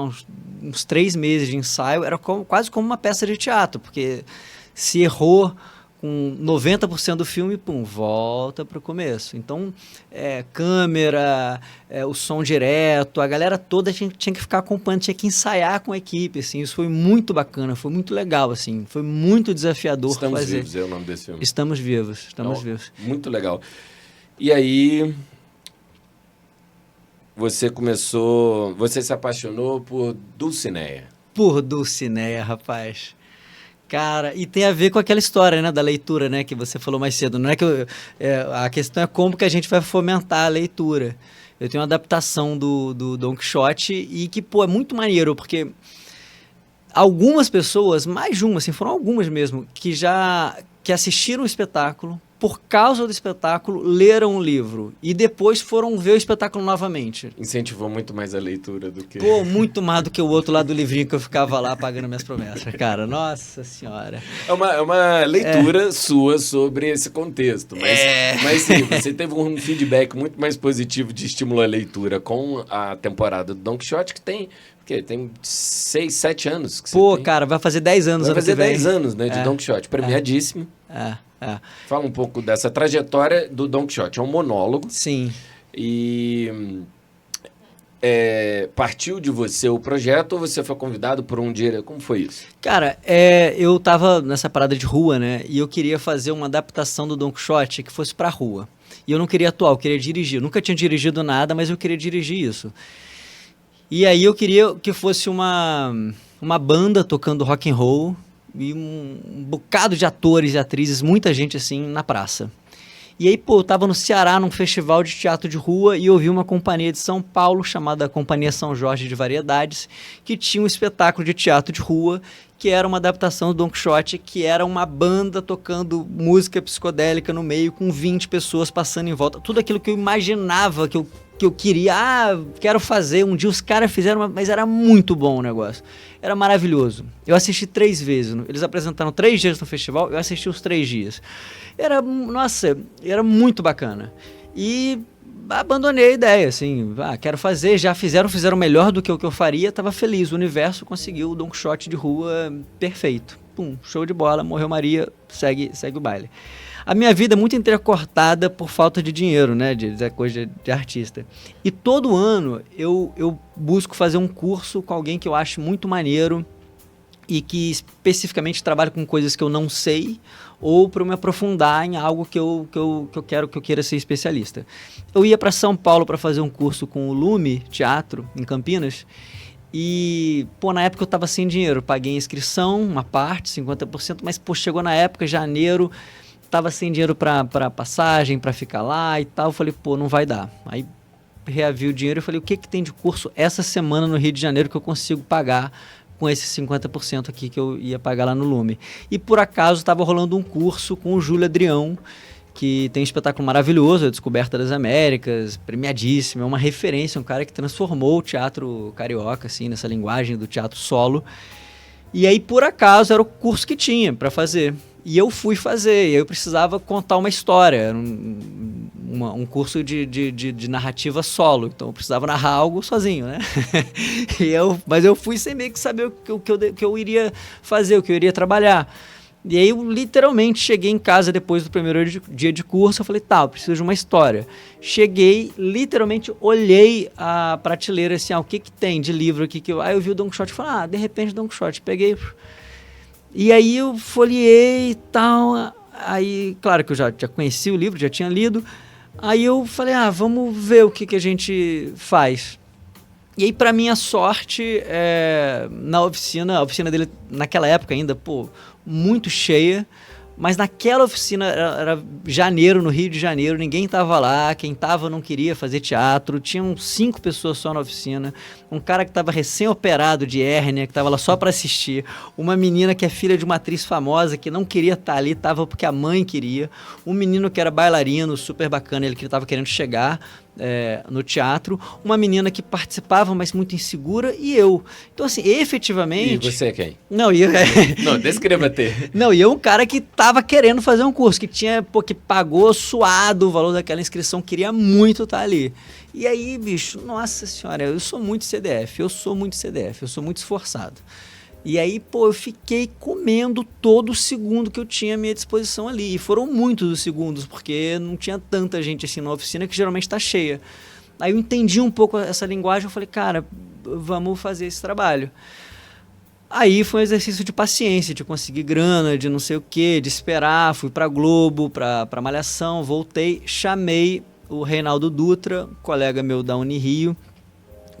uns 3 meses de ensaio, era quase como uma peça de teatro, porque se errou com 90% do filme, volta para o começo. Então, câmera, o som direto, a galera toda tinha que ficar acompanhando, tinha que ensaiar com a equipe, assim, isso foi muito bacana, foi muito legal, assim, foi muito desafiador Estamos fazer. Vivos é o nome desse filme. Estamos Vivos, Estamos Vivos. Muito legal. E aí, você se apaixonou por Dulcinea. Por Dulcinea, rapaz. Cara, e tem a ver com aquela história, né, da leitura, né, que você falou mais cedo. Não é que a questão é como que a gente vai fomentar a leitura. Eu tenho uma adaptação do Don Quixote e que, é muito maneiro, porque algumas pessoas, mais de uma, assim, foram algumas mesmo, que assistiram o espetáculo, por causa do espetáculo, leram o livro e depois foram ver o espetáculo novamente. Incentivou muito mais a leitura do que... Muito mais do que o outro lá do livrinho que eu ficava lá pagando minhas promessas, cara. Nossa Senhora. É uma leitura sua sobre esse contexto, mas sim, você teve um feedback muito mais positivo de estímulo à leitura com a temporada do Don Quixote, que tem 6, 7 anos. Que você tem. Cara, vai fazer 10 anos. Vai fazer 10 anos, né, de Don Quixote, premiadíssimo. Fala um pouco dessa trajetória do Don Quixote. É um monólogo. Sim. E partiu de você o projeto ou você foi convidado por um diretor? Como foi isso? Cara, eu tava nessa parada de rua, né? E eu queria fazer uma adaptação do Don Quixote que fosse pra rua. E eu não queria atuar, eu queria dirigir. Eu nunca tinha dirigido nada, mas eu queria dirigir isso. E aí eu queria que fosse uma banda tocando rock and roll e um bocado de atores e atrizes, muita gente assim, na praça. E aí, eu tava no Ceará, num festival de teatro de rua, e eu vi uma companhia de São Paulo, chamada Companhia São Jorge de Variedades, que tinha um espetáculo de teatro de rua, que era uma adaptação do Don Quixote, que era uma banda tocando música psicodélica no meio, com 20 pessoas passando em volta. Tudo aquilo que eu imaginava, que eu queria, quero fazer. Um dia os caras fizeram, mas era muito bom o negócio. Era maravilhoso. Eu assisti 3 vezes. Eles apresentaram 3 dias no festival, eu assisti os 3 dias. Era muito bacana. E abandonei a ideia, assim, quero fazer, já fizeram melhor do que o que eu faria, estava feliz, o universo conseguiu o Don Quixote de rua perfeito. Show de bola, morreu Maria, segue o baile. A minha vida é muito entrecortada por falta de dinheiro, né, de coisa de artista. E todo ano eu busco fazer um curso com alguém que eu acho muito maneiro e que especificamente trabalha com coisas que eu não sei, ou para me aprofundar em algo que eu queira ser especialista. Eu ia para São Paulo para fazer um curso com o Lume Teatro, em Campinas, e, na época eu estava sem dinheiro, paguei a inscrição, uma parte, 50%, mas, chegou na época, janeiro, estava sem dinheiro para passagem, para ficar lá e tal, eu falei, não vai dar. Aí reavi o dinheiro e falei, o que tem de curso essa semana no Rio de Janeiro que eu consigo pagar com esses 50% aqui que eu ia pagar lá no Lume. E por acaso estava rolando um curso com o Júlio Adrião, que tem um espetáculo maravilhoso, A Descoberta das Américas, premiadíssimo, é uma referência, um cara que transformou o teatro carioca, assim, nessa linguagem do teatro solo. E aí, por acaso, era o curso que tinha para fazer. E eu fui fazer, e aí eu precisava contar uma história, era um curso de narrativa solo, então eu precisava narrar algo sozinho, né? Mas eu fui sem meio que saber o que eu iria fazer, o que eu iria trabalhar. E aí eu literalmente cheguei em casa depois do primeiro dia de curso, eu falei, eu preciso de uma história. Cheguei, literalmente olhei a prateleira assim, o que tem de livro aqui? Aí eu vi o Don Quixote e falei, de repente Don Quixote, peguei... E aí eu folheei e tal, aí, claro que eu já conheci o livro, já tinha lido, aí eu falei, vamos ver o que a gente faz. E aí, para minha sorte, a oficina dele, naquela época ainda, muito cheia, Mas naquela oficina, era janeiro, no Rio de Janeiro, ninguém estava lá, quem estava não queria fazer teatro, tinham 5 pessoas só na oficina, um cara que estava recém-operado de hérnia, que estava lá só para assistir, uma menina que é filha de uma atriz famosa, que não queria estar ali, estava porque a mãe queria, um menino que era bailarino, super bacana, ele que estava querendo chegar no teatro, uma menina que participava, mas muito insegura, e eu. Então, assim, efetivamente... E você é quem? Não, e eu... Não, descreva-te. Não, e eu um cara que tava querendo fazer um curso, que que pagou suado o valor daquela inscrição, queria muito estar ali. E aí, bicho, nossa senhora, eu sou muito CDF, eu sou muito esforçado. E aí, eu fiquei comendo todo o segundo que eu tinha à minha disposição ali. E foram muitos os segundos, porque não tinha tanta gente assim na oficina, que geralmente está cheia. Aí eu entendi um pouco essa linguagem, eu falei, cara, vamos fazer esse trabalho. Aí foi um exercício de paciência, de conseguir grana, de não sei o quê, de esperar. Fui pra Globo, pra Malhação, voltei, chamei o Reinaldo Dutra, colega meu da Unirio,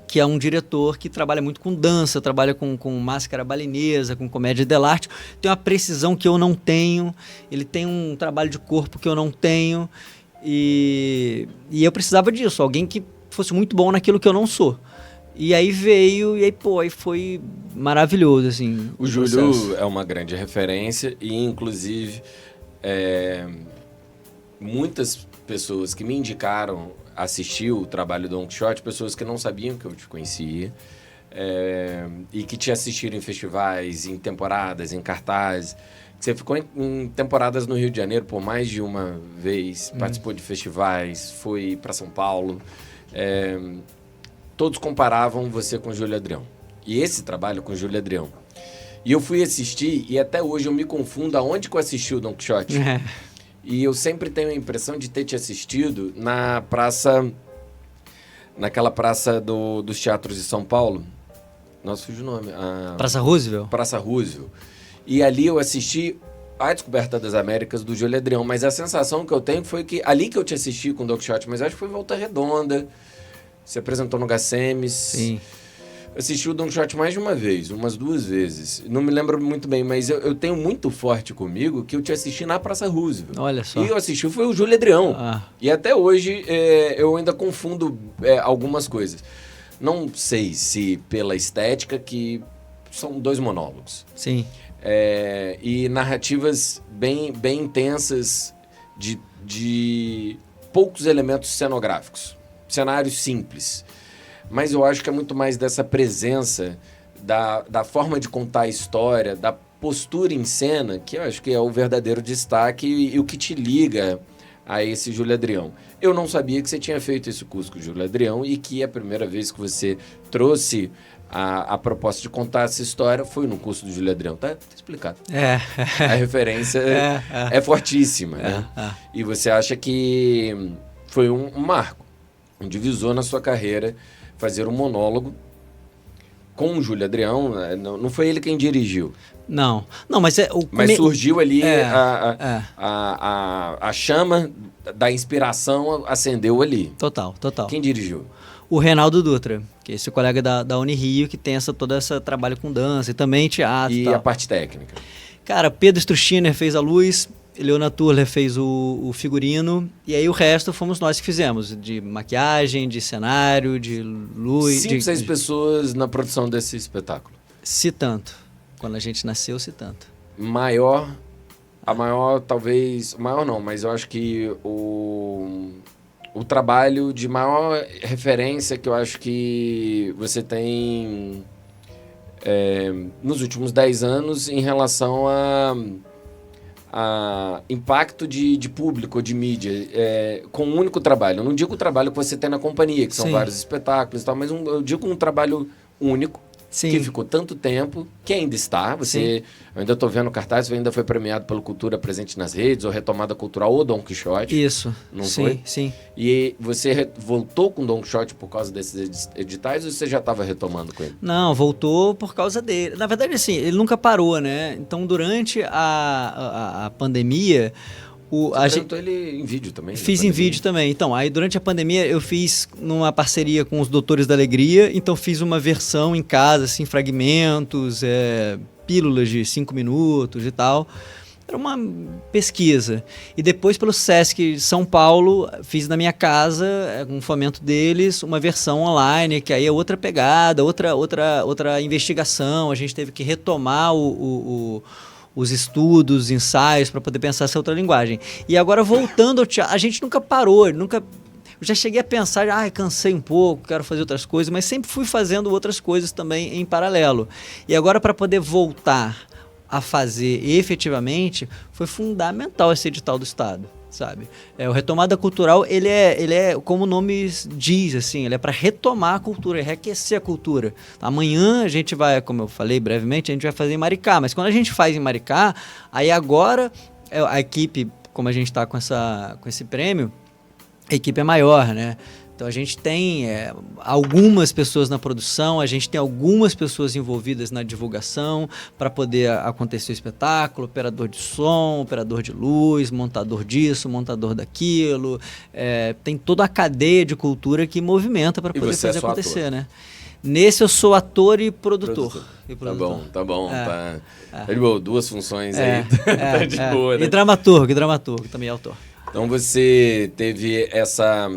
que é um diretor que trabalha muito com dança, trabalha com máscara balinesa, com comédia dell'arte. Tem uma precisão que eu não tenho, ele tem um trabalho de corpo que eu não tenho, e eu precisava disso, alguém que fosse muito bom naquilo que eu não sou. E aí veio, aí foi maravilhoso, assim. O Júlio é uma grande referência e, inclusive, muitas pessoas que me indicaram assistir o trabalho do Don Quixote, pessoas que não sabiam que eu te conhecia, e que te assistiram em festivais, em temporadas, em cartazes. Você ficou em temporadas no Rio de Janeiro por mais de uma vez, participou de festivais, foi para São Paulo. Todos comparavam você com o Júlio Adrião. E esse trabalho com o Júlio Adrião. E eu fui assistir, e até hoje eu me confundo aonde que eu assisti o Don Quixote. E eu sempre tenho a impressão de ter te assistido na praça... Naquela praça dos teatros de São Paulo. Nossa, fugiu o nome. Praça Roosevelt? Praça Roosevelt. E ali eu assisti A Descoberta das Américas, do Júlio Adrião. Mas a sensação que eu tenho foi que... Ali que eu te assisti com o Don Quixote, mas acho que foi Volta Redonda. Se apresentou no Gacemes. Sim. Assisti o Don Quixote mais de uma vez, umas 2 vezes. Não me lembro muito bem, mas eu tenho muito forte comigo que eu te assisti na Praça Roosevelt. Olha só. E eu assisti, foi o Júlio Adrião. E até hoje eu ainda confundo algumas coisas. Não sei se pela estética, que são 2 monólogos. Sim. E narrativas bem intensas de poucos elementos cenográficos. Cenários simples. Mas eu acho que é muito mais dessa presença, da forma de contar a história, da postura em cena, que eu acho que é o verdadeiro destaque e o que te liga a esse Júlio Adrião. Eu não sabia que você tinha feito esse curso com o Júlio Adrião e que a primeira vez que você trouxe a proposta de contar essa história foi no curso do Júlio Adrião. Tá explicado. A referência é fortíssima, né? E você acha que foi um marco, um divisor na sua carreira, fazer um monólogo com o Júlio Adrião. Não foi ele quem dirigiu. Não, mas mas surgiu ali a chama da inspiração, acendeu ali. Total. Quem dirigiu? O Reinaldo Dutra, que é esse colega da Unirio, que tem todo esse trabalho com dança e também teatro. E a parte técnica? Cara, Pedro Struchiner fez a luz, Leona Turler fez o figurino, e aí o resto fomos nós que fizemos, de maquiagem, de cenário, de luz... 5, 6 pessoas na produção desse espetáculo. Se tanto. Quando a gente nasceu, se tanto. A maior talvez... Maior não, mas eu acho que o trabalho de maior referência que eu acho que você tem nos últimos 10 anos em relação a impacto de público, de mídia, com um único trabalho. Eu não digo o trabalho que você tem na companhia, que são vários espetáculos e tal, mas eu digo um trabalho único, que ficou tanto tempo, que ainda está. Eu ainda estou vendo cartaz, ainda foi premiado pelo Cultura Presente nas Redes, ou Retomada Cultural, ou Don Quixote. Isso. Não foi? Sim. E você voltou com Don Quixote por causa desses editais, ou você já estava retomando com ele? Não, voltou por causa dele. Na verdade, assim, ele nunca parou, né? Então, durante a pandemia... Você apresentou ele em vídeo também? Fiz em vídeo também. Então, aí durante a pandemia eu fiz numa parceria com os Doutores da Alegria, então fiz uma versão em casa, assim, fragmentos, pílulas de 5 minutos e tal. Era uma pesquisa. E depois, pelo Sesc São Paulo, fiz na minha casa, com o fomento deles, uma versão online, que aí é outra pegada, outra investigação. A gente teve que retomar os estudos, os ensaios, para poder pensar essa outra linguagem. E agora, voltando ao teatro, a gente nunca parou, nunca... Eu já cheguei a pensar, cansei um pouco, quero fazer outras coisas, mas sempre fui fazendo outras coisas também em paralelo. E agora, para poder voltar a fazer efetivamente, foi fundamental esse edital do Estado, sabe? O Retomada Cultural, ele é como o nome diz, assim, ele é para retomar a cultura, reaquecer a cultura. Amanhã a gente vai, como eu falei brevemente, a gente vai fazer em Maricá, mas quando a gente faz em Maricá, aí agora a equipe, como a gente está com esse prêmio, a equipe é maior, né? Então a gente tem algumas pessoas na produção, a gente tem algumas pessoas envolvidas na divulgação para poder acontecer o espetáculo, operador de som, operador de luz, montador disso, montador daquilo. Tem toda a cadeia de cultura que movimenta para poder fazer acontecer, ator, né? Nesse eu sou ator e produtor. Tá bom. Tá de boa, duas funções aí. Tá de boa, né? E dramaturgo, também é autor. Então você teve essa...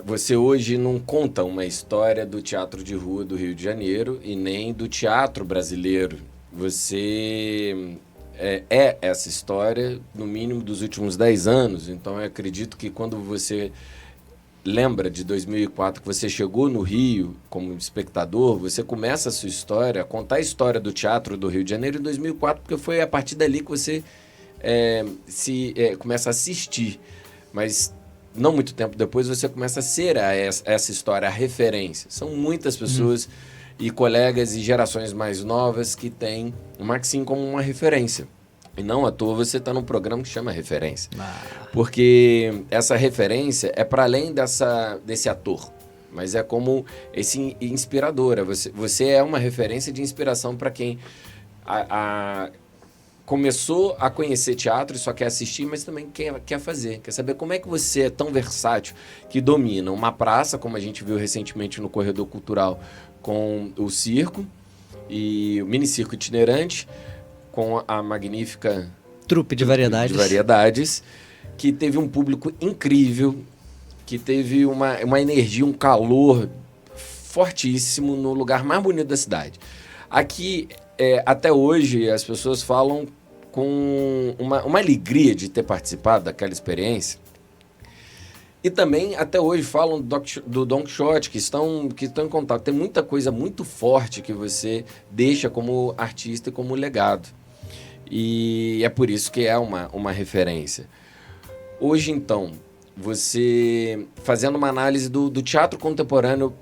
você hoje não conta uma história do teatro de rua do Rio de Janeiro e nem do teatro brasileiro. Você é essa história, no mínimo, dos últimos 10 anos. Então, eu acredito que quando você lembra de 2004, que você chegou no Rio como espectador, você começa a sua história, a contar a história do teatro do Rio de Janeiro em 2004, porque foi a partir dali que você começa a assistir. Mas... não muito tempo depois, você começa a ser essa história, a referência. São muitas pessoas e colegas e gerações mais novas que têm o Maxim como uma referência. E não à toa você está num programa que chama Referência. Porque essa referência é para além desse ator, mas é como esse inspiradora. Você é uma referência de inspiração para quem... começou a conhecer teatro e só quer assistir, mas também quer fazer. Quer saber como é que você é tão versátil que domina uma praça, como a gente viu recentemente no Corredor Cultural, com o circo e o minicirco itinerante, com a magnífica... Trupe de variedades, que teve um público incrível, que teve uma energia, um calor fortíssimo no lugar mais bonito da cidade. Aqui, até hoje, as pessoas falam com uma alegria de ter participado daquela experiência. E também, até hoje, falam do Don Quixote, que estão em contato. Tem muita coisa muito forte que você deixa como artista e como legado. E é por isso que é uma referência. Hoje, então, você fazendo uma análise do teatro contemporâneo,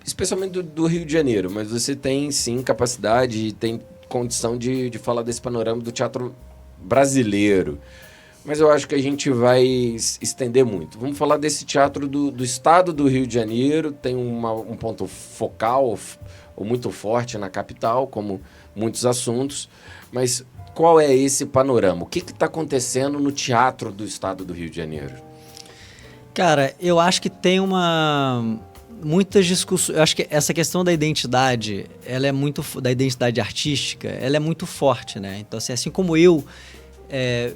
especialmente do Rio de Janeiro, mas você tem, sim, capacidade e tem condição de falar desse panorama do teatro brasileiro. Mas eu acho que a gente vai estender muito. Vamos falar desse teatro do estado do Rio de Janeiro, tem um ponto focal, ou muito forte na capital, como muitos assuntos, mas qual é esse panorama? O que está acontecendo no teatro do estado do Rio de Janeiro? Cara, eu acho que tem muitas discussões. Eu acho que essa questão da identidade, da identidade artística, ela é muito forte, né? Então, assim como eu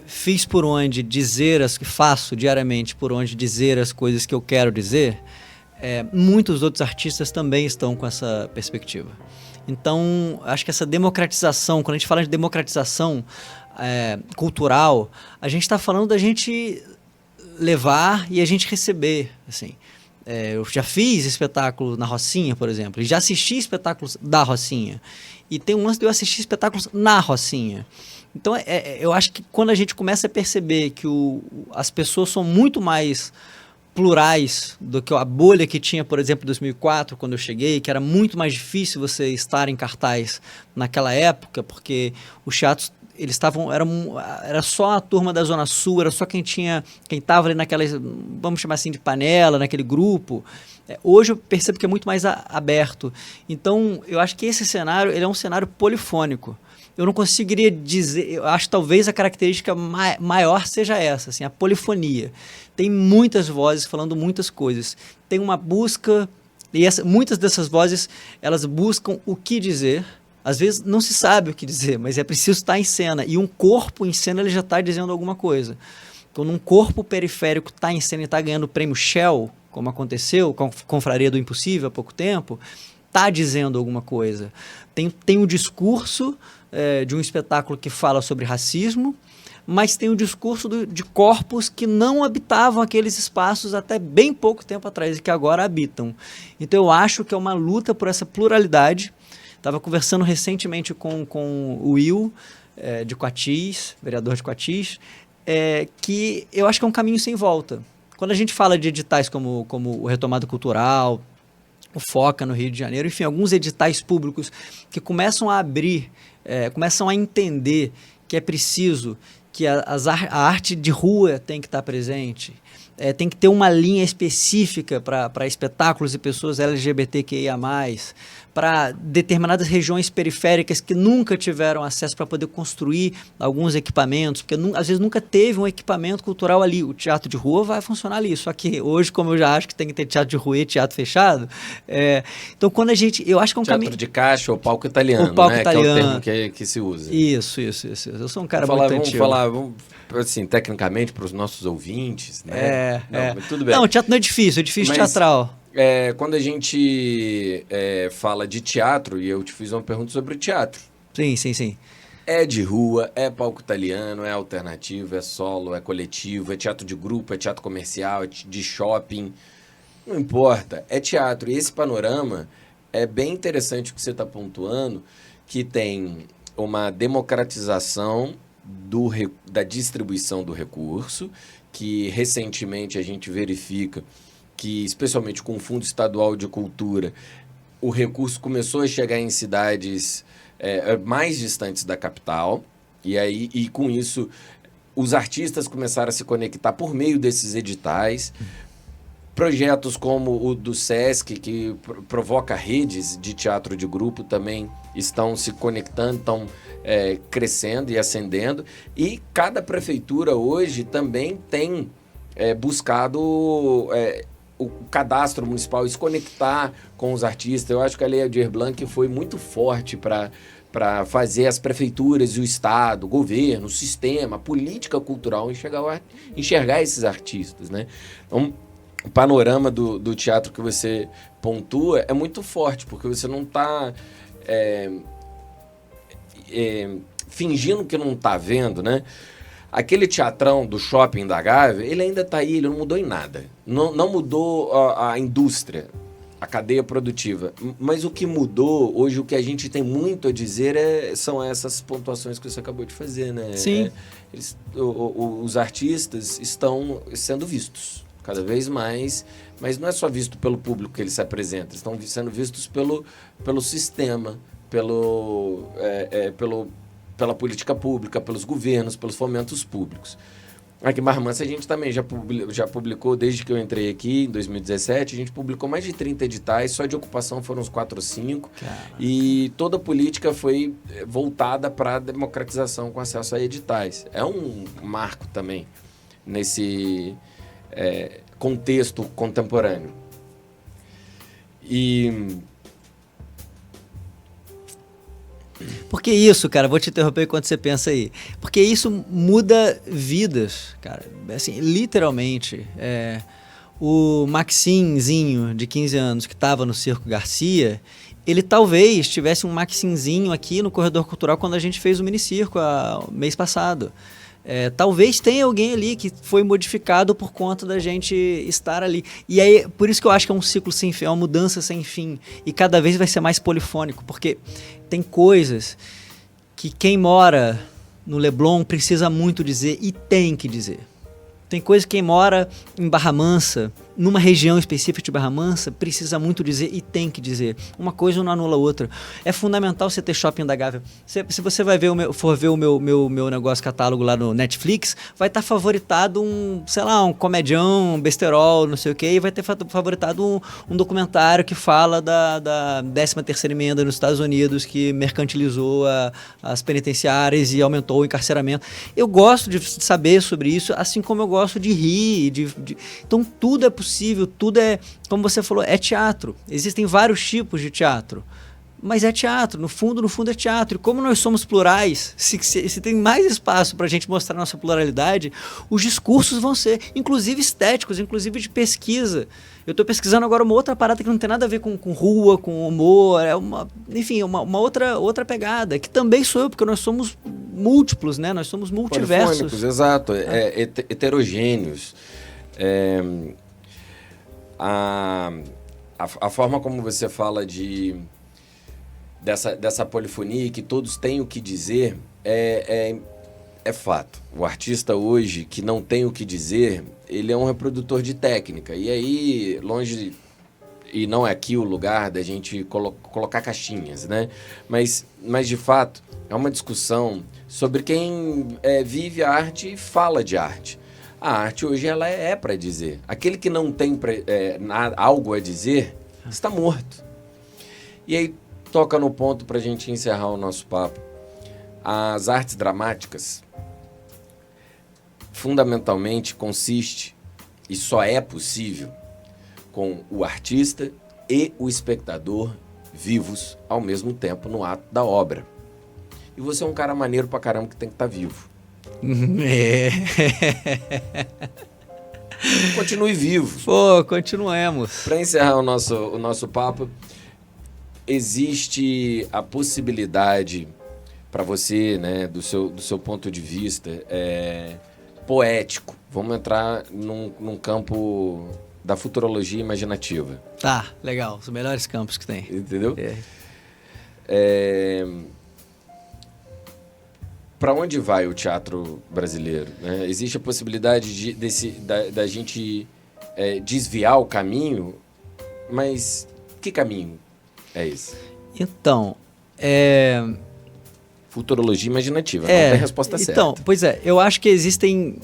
fiz por onde dizer faço diariamente por onde dizer as coisas que eu quero dizer, muitos outros artistas também estão com essa perspectiva. Então, acho que essa democratização, quando a gente fala de democratização cultural, a gente está falando da gente levar e a gente receber, assim. Eu já fiz espetáculo na Rocinha, por exemplo, e já assisti espetáculos da Rocinha. E tem um lance de eu assistir espetáculos na Rocinha. Então, eu acho que quando a gente começa a perceber que as pessoas são muito mais plurais do que a bolha que tinha, por exemplo, em 2004, quando eu cheguei, que era muito mais difícil você estar em cartaz naquela época, porque os teatros era só a turma da Zona Sul, era só quem estava ali naquela, vamos chamar assim, de panela, naquele grupo. Hoje eu percebo que é muito mais aberto. Então, eu acho que esse cenário, ele é um cenário polifônico. Eu não conseguiria dizer, eu acho que talvez a característica maior seja essa, assim, a polifonia. Tem muitas vozes falando muitas coisas. Tem uma busca, e muitas dessas vozes, elas buscam o que dizer, Às vezes não se sabe o que dizer, mas é preciso estar em cena. E um corpo em cena ele já está dizendo alguma coisa. Quando um corpo periférico está em cena e está ganhando o prêmio Shell, como aconteceu com a Confraria do Impossível há pouco tempo, está dizendo alguma coisa. Tem o discurso de um espetáculo que fala sobre racismo, mas tem o discurso de corpos que não habitavam aqueles espaços até bem pouco tempo atrás e que agora habitam. Então eu acho que é uma luta por essa pluralidade. Estava conversando recentemente com o Will, de Coatis, vereador de Coatis, que eu acho que é um caminho sem volta. Quando a gente fala de editais como o Retomada Cultural, o Foca no Rio de Janeiro, enfim, alguns editais públicos que começam a abrir, começam a entender que é preciso que a arte de rua tem que estar presente, tem que ter uma linha específica para espetáculos e pessoas LGBTQIA+, para determinadas regiões periféricas que nunca tiveram acesso para poder construir alguns equipamentos, porque às vezes nunca teve um equipamento cultural ali. O teatro de rua vai funcionar ali, só que hoje, como eu já acho que tem que ter teatro de rua e teatro fechado, então quando eu acho que é um caminho... Teatro de caixa ou palco italiano, o palco né? italiano. Que é o termo que se usa. Isso. Eu sou um cara muito antigo. Vamos assim, tecnicamente para os nossos ouvintes, né? Mas tudo bem. Não, o teatro não é difícil, teatral. Quando a gente fala de teatro, e eu te fiz uma pergunta sobre o teatro. Sim. É de rua, é palco italiano, é alternativo, é solo, é coletivo, é teatro de grupo, é teatro comercial, é de shopping. Não importa, é teatro. E esse panorama é bem interessante o que você está pontuando, que tem uma democratização da distribuição do recurso, que recentemente a gente verifica que, especialmente com o Fundo Estadual de Cultura, o recurso começou a chegar em cidades mais distantes da capital, e com isso os artistas começaram a se conectar por meio desses editais. Projetos como o do Sesc, que provoca redes de teatro de grupo, também estão se conectando, estão crescendo e ascendendo. E cada prefeitura hoje também tem buscado o cadastro municipal e se conectar com os artistas. Eu acho que a Lei Aldir Blanc foi muito forte para fazer as prefeituras e o Estado, o governo, o sistema, a política cultural enxergar esses artistas, né? Então, o panorama do teatro que você pontua é muito forte, porque você não está fingindo que não está vendo, né? Aquele teatrão do shopping da Gávea, ele ainda está aí, ele não mudou em nada. Não mudou a indústria, a cadeia produtiva. Mas o que mudou, hoje o que a gente tem muito a dizer são essas pontuações que você acabou de fazer, né? Sim. Os artistas estão sendo vistos cada vez mais, mas não é só visto pelo público que eles se apresentam, estão sendo vistos pelo sistema, pela política pública, pelos governos, pelos fomentos públicos. Aqui em Barra Mansa a gente também já publicou, desde que eu entrei aqui, em 2017, a gente publicou mais de 30 editais, só de ocupação foram uns 4 ou 5, e toda a política foi voltada para a democratização com acesso a editais. É um marco também nesse contexto contemporâneo. Porque isso, cara, vou te interromper enquanto você pensa aí. Porque isso muda vidas, cara. Assim, literalmente. O Maxinzinho, de 15 anos, que estava no Circo Garcia, ele talvez tivesse um Maxinzinho aqui no Corredor Cultural quando a gente fez o minicirco mês passado. Talvez tenha alguém ali que foi modificado por conta da gente estar ali. E aí, por isso que eu acho que é um ciclo sem fim, é uma mudança sem fim. E cada vez vai ser mais polifônico, porque tem coisas que quem mora no Leblon precisa muito dizer e tem que dizer. Tem coisas que quem mora em Barra Mansa, numa região específica de Barra Mansa, precisa muito dizer e tem que dizer. Uma coisa não anula a outra. É fundamental você ter shopping da Gávea. Se você for ver o meu negócio catálogo lá no Netflix, vai estar favoritado um comedião, um besterol, não sei o quê, e vai ter favoritado um documentário que fala da 13ª emenda nos Estados Unidos, que mercantilizou as penitenciárias e aumentou o encarceramento. Eu gosto de saber sobre isso, assim como eu gosto de rir. Então tudo é possível, tudo é, como você falou, é teatro. Existem vários tipos de teatro. mas é teatro, no fundo é teatro. E como nós somos plurais, se tem mais espaço para a gente mostrar nossa pluralidade, os discursos vão ser, inclusive estéticos, inclusive de pesquisa. Eu estou pesquisando agora uma outra parada que não tem nada a ver com rua, com humor, enfim, uma outra pegada, que também sou eu, porque nós somos múltiplos, né? Nós somos multiversos. Polifônicos, exato, heterogêneos. A forma como você fala dessa polifonia, que todos têm o que dizer, é fato. O artista hoje que não tem o que dizer, ele é um reprodutor de técnica. E aí, longe... E não é aqui o lugar da gente colocar caixinhas, né? Mas, de fato, é uma discussão sobre quem vive a arte e fala de arte. A arte hoje ela é para dizer. Aquele que não tem algo a dizer está morto. E aí toca no ponto para a gente encerrar o nosso papo. As artes dramáticas, fundamentalmente, consiste, e só é possível, com o artista e o espectador vivos ao mesmo tempo no ato da obra. E você é um cara maneiro pra caramba que tem que estar vivo. Continue vivo. Pô, continuemos. Para encerrar o nosso papo, existe a possibilidade para você, né, do seu ponto de vista poético. Vamos entrar num campo da futurologia imaginativa. Tá, legal. Os melhores campos que tem. Entendeu? Para onde vai o teatro brasileiro? Né? Existe a possibilidade da gente desviar o caminho, mas que caminho é esse? Então, futurologia imaginativa, não tem resposta certa. Então, pois eu acho que existem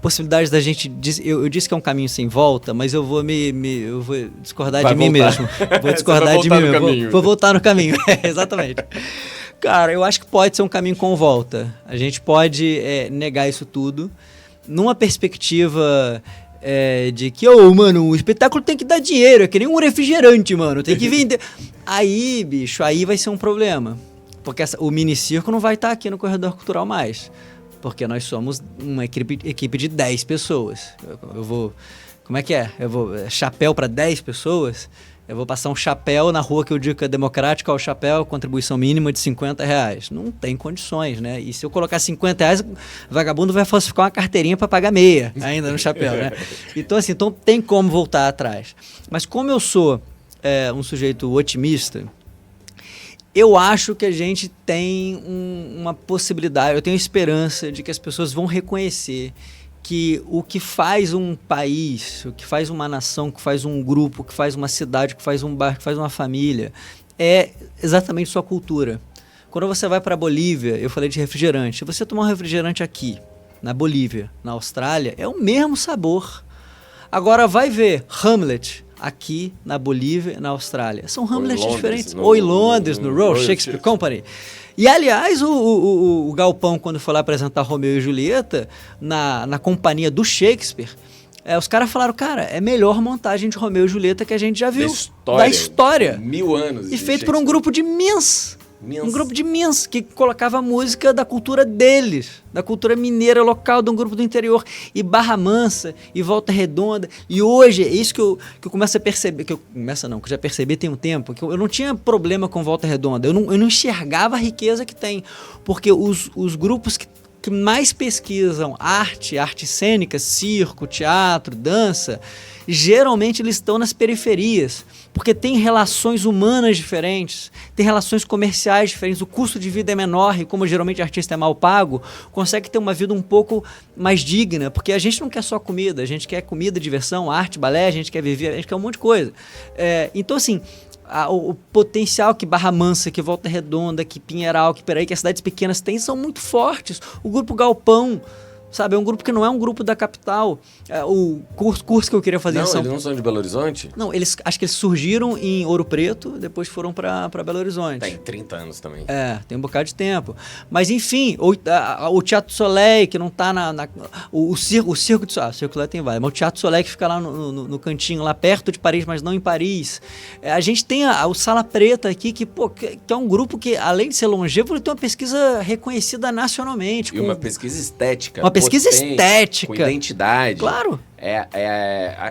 possibilidades da gente... Eu disse que é um caminho sem volta, mas eu vou eu vou discordar de mim mesmo. Vou discordar de mim mesmo. Vou voltar no caminho. Exatamente. Cara, eu acho que pode ser um caminho com volta. A gente pode negar isso tudo numa perspectiva de que, mano, o espetáculo tem que dar dinheiro, é que nem um refrigerante, mano, tem que vender. Aí, bicho, aí vai ser um problema. Porque o minicirco não vai estar aqui no Corredor Cultural mais. Porque nós somos uma equipe de 10 pessoas. Eu vou... Como é que é? Eu vou... Chapéu para 10 pessoas... Eu vou passar um chapéu na rua que eu digo que é democrática, o chapéu, contribuição mínima de R$50. Não tem condições, né? E se eu colocar R$50, o vagabundo vai falsificar uma carteirinha para pagar meia ainda no chapéu, né? Então, tem como voltar atrás. Mas como eu sou um sujeito otimista, eu acho que a gente tem uma possibilidade, eu tenho esperança de que as pessoas vão reconhecer que o que faz um país, o que faz uma nação, o que faz um grupo, o que faz uma cidade, o que faz um bairro, o que faz uma família, é exatamente sua cultura. Quando você vai para a Bolívia, eu falei de refrigerante, se você tomar um refrigerante aqui, na Bolívia, na Austrália, é o mesmo sabor. Agora vai ver Hamlet aqui na Bolívia, na Austrália. São Hamlets diferentes. Ou em Londres, no Royal Shakespeare Company. E, aliás, o Galpão, quando foi lá apresentar Romeu e Julieta, na companhia do Shakespeare, os caras falaram, cara, é a melhor montagem de Romeu e Julieta que a gente já viu. Da história. 1000 anos. E feito por um grupo de Mins. Um grupo de Mins, que colocava a música da cultura deles, da cultura mineira local, de um grupo do interior. E Barra Mansa, e Volta Redonda. E hoje, é isso que eu começo a perceber, que eu já percebi tem um tempo, que eu não tinha problema com Volta Redonda. Eu não enxergava a riqueza que tem. Porque os grupos que mais pesquisam arte cênica, circo, teatro, dança, geralmente eles estão nas periferias, porque tem relações humanas diferentes, tem relações comerciais diferentes, o custo de vida é menor e como geralmente o artista é mal pago, consegue ter uma vida um pouco mais digna, porque a gente não quer só comida, a gente quer comida, diversão, arte, balé, a gente quer viver, a gente quer um monte de coisa. Então assim, o potencial que Barra Mansa, que Volta Redonda, que Pinheiral, que Peraí, que as cidades pequenas têm, são muito fortes. O Grupo Galpão Sabe, é um grupo que não é um grupo da capital. O curso que eu queria fazer não, em São eles não são de Belo Horizonte? Não, acho que eles surgiram em Ouro Preto, depois foram para Belo Horizonte. Tem 30 anos também. Tem um bocado de tempo. Mas, enfim, o Teatro Soleil, que não tá o Circo de Soleil, o Circo Soleil tem vários, mas o Teatro Soleil que fica lá no cantinho, lá perto de Paris, mas não em Paris. A gente tem o Sala Preta aqui, que é um grupo que, além de ser longevo, ele tem uma pesquisa reconhecida nacionalmente. E uma pesquisa estética. Uma pesquisa estética. Com identidade. Claro.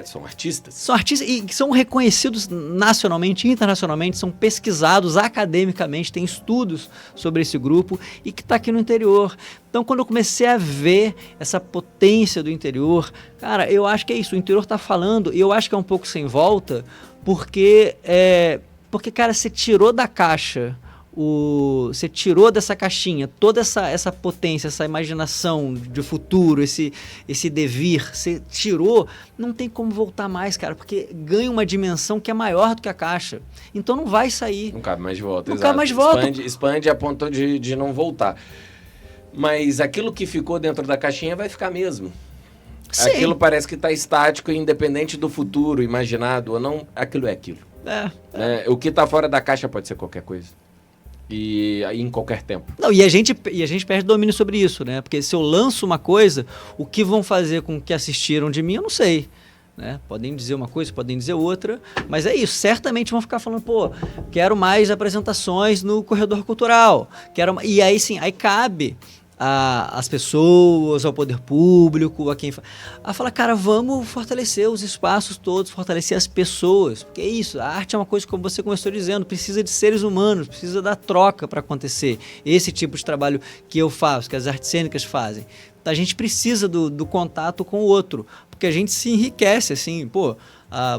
São artistas. São artistas e que são reconhecidos nacionalmente e internacionalmente, são pesquisados academicamente, tem estudos sobre esse grupo e que está aqui no interior. Então, quando eu comecei a ver essa potência do interior, cara, eu acho que é isso, o interior está falando, e eu acho que é um pouco sem volta, porque cara, você tirou da caixa... Você tirou dessa caixinha toda essa potência, essa imaginação de futuro, esse devir, você tirou, não tem como voltar mais, cara, porque ganha uma dimensão que é maior do que a caixa. Então não vai sair. Não cabe mais de volta, Não cabe mais de volta. Expande a ponto de não voltar. Mas aquilo que ficou dentro da caixinha vai ficar mesmo. Sim. Aquilo parece que está estático, independente do futuro, imaginado ou não, aquilo é aquilo. O que está fora da caixa pode ser qualquer coisa. E aí em qualquer tempo. Não, e a gente perde domínio sobre isso, né? Porque se eu lanço uma coisa, o que vão fazer com que assistiram de mim, eu não sei. Né? Podem dizer uma coisa, podem dizer outra, mas é isso. Certamente vão ficar falando, quero mais apresentações no corredor cultural. E aí sim, aí cabe às pessoas, ao poder público, a falar, cara, vamos fortalecer os espaços todos, fortalecer as pessoas, porque é isso, a arte é uma coisa, como você começou dizendo, precisa de seres humanos, precisa da troca para acontecer, esse tipo de trabalho que eu faço, que as artes cênicas fazem. Então, a gente precisa do contato com o outro, porque a gente se enriquece, assim,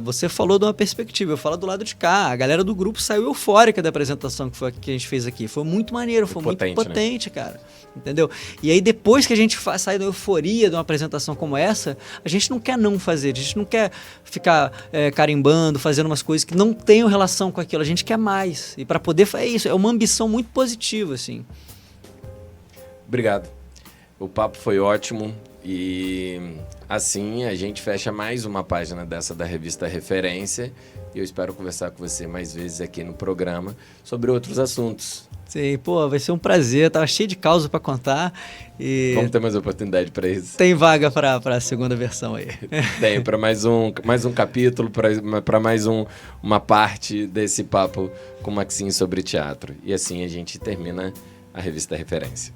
você falou de uma perspectiva, eu falo do lado de cá, a galera do grupo saiu eufórica da apresentação que a gente fez aqui, foi muito maneiro, foi muito potente, né? Cara, entendeu? E aí depois que a gente sai da euforia de uma apresentação como essa, a gente não quer não fazer, a gente não quer ficar carimbando, fazendo umas coisas que não tenham relação com aquilo, a gente quer mais, e para poder fazer isso, é uma ambição muito positiva, assim. Obrigado, o papo foi ótimo. E assim a gente fecha mais uma página dessa da revista Referência. E eu espero conversar com você mais vezes aqui no programa sobre outros assuntos. Sim, vai ser um prazer. Tava cheio de causa para contar. E vamos ter mais oportunidade para isso. Tem vaga para a segunda versão aí. Tem, para mais um capítulo, para mais uma parte desse papo com o Maxim sobre teatro. E assim a gente termina a revista Referência.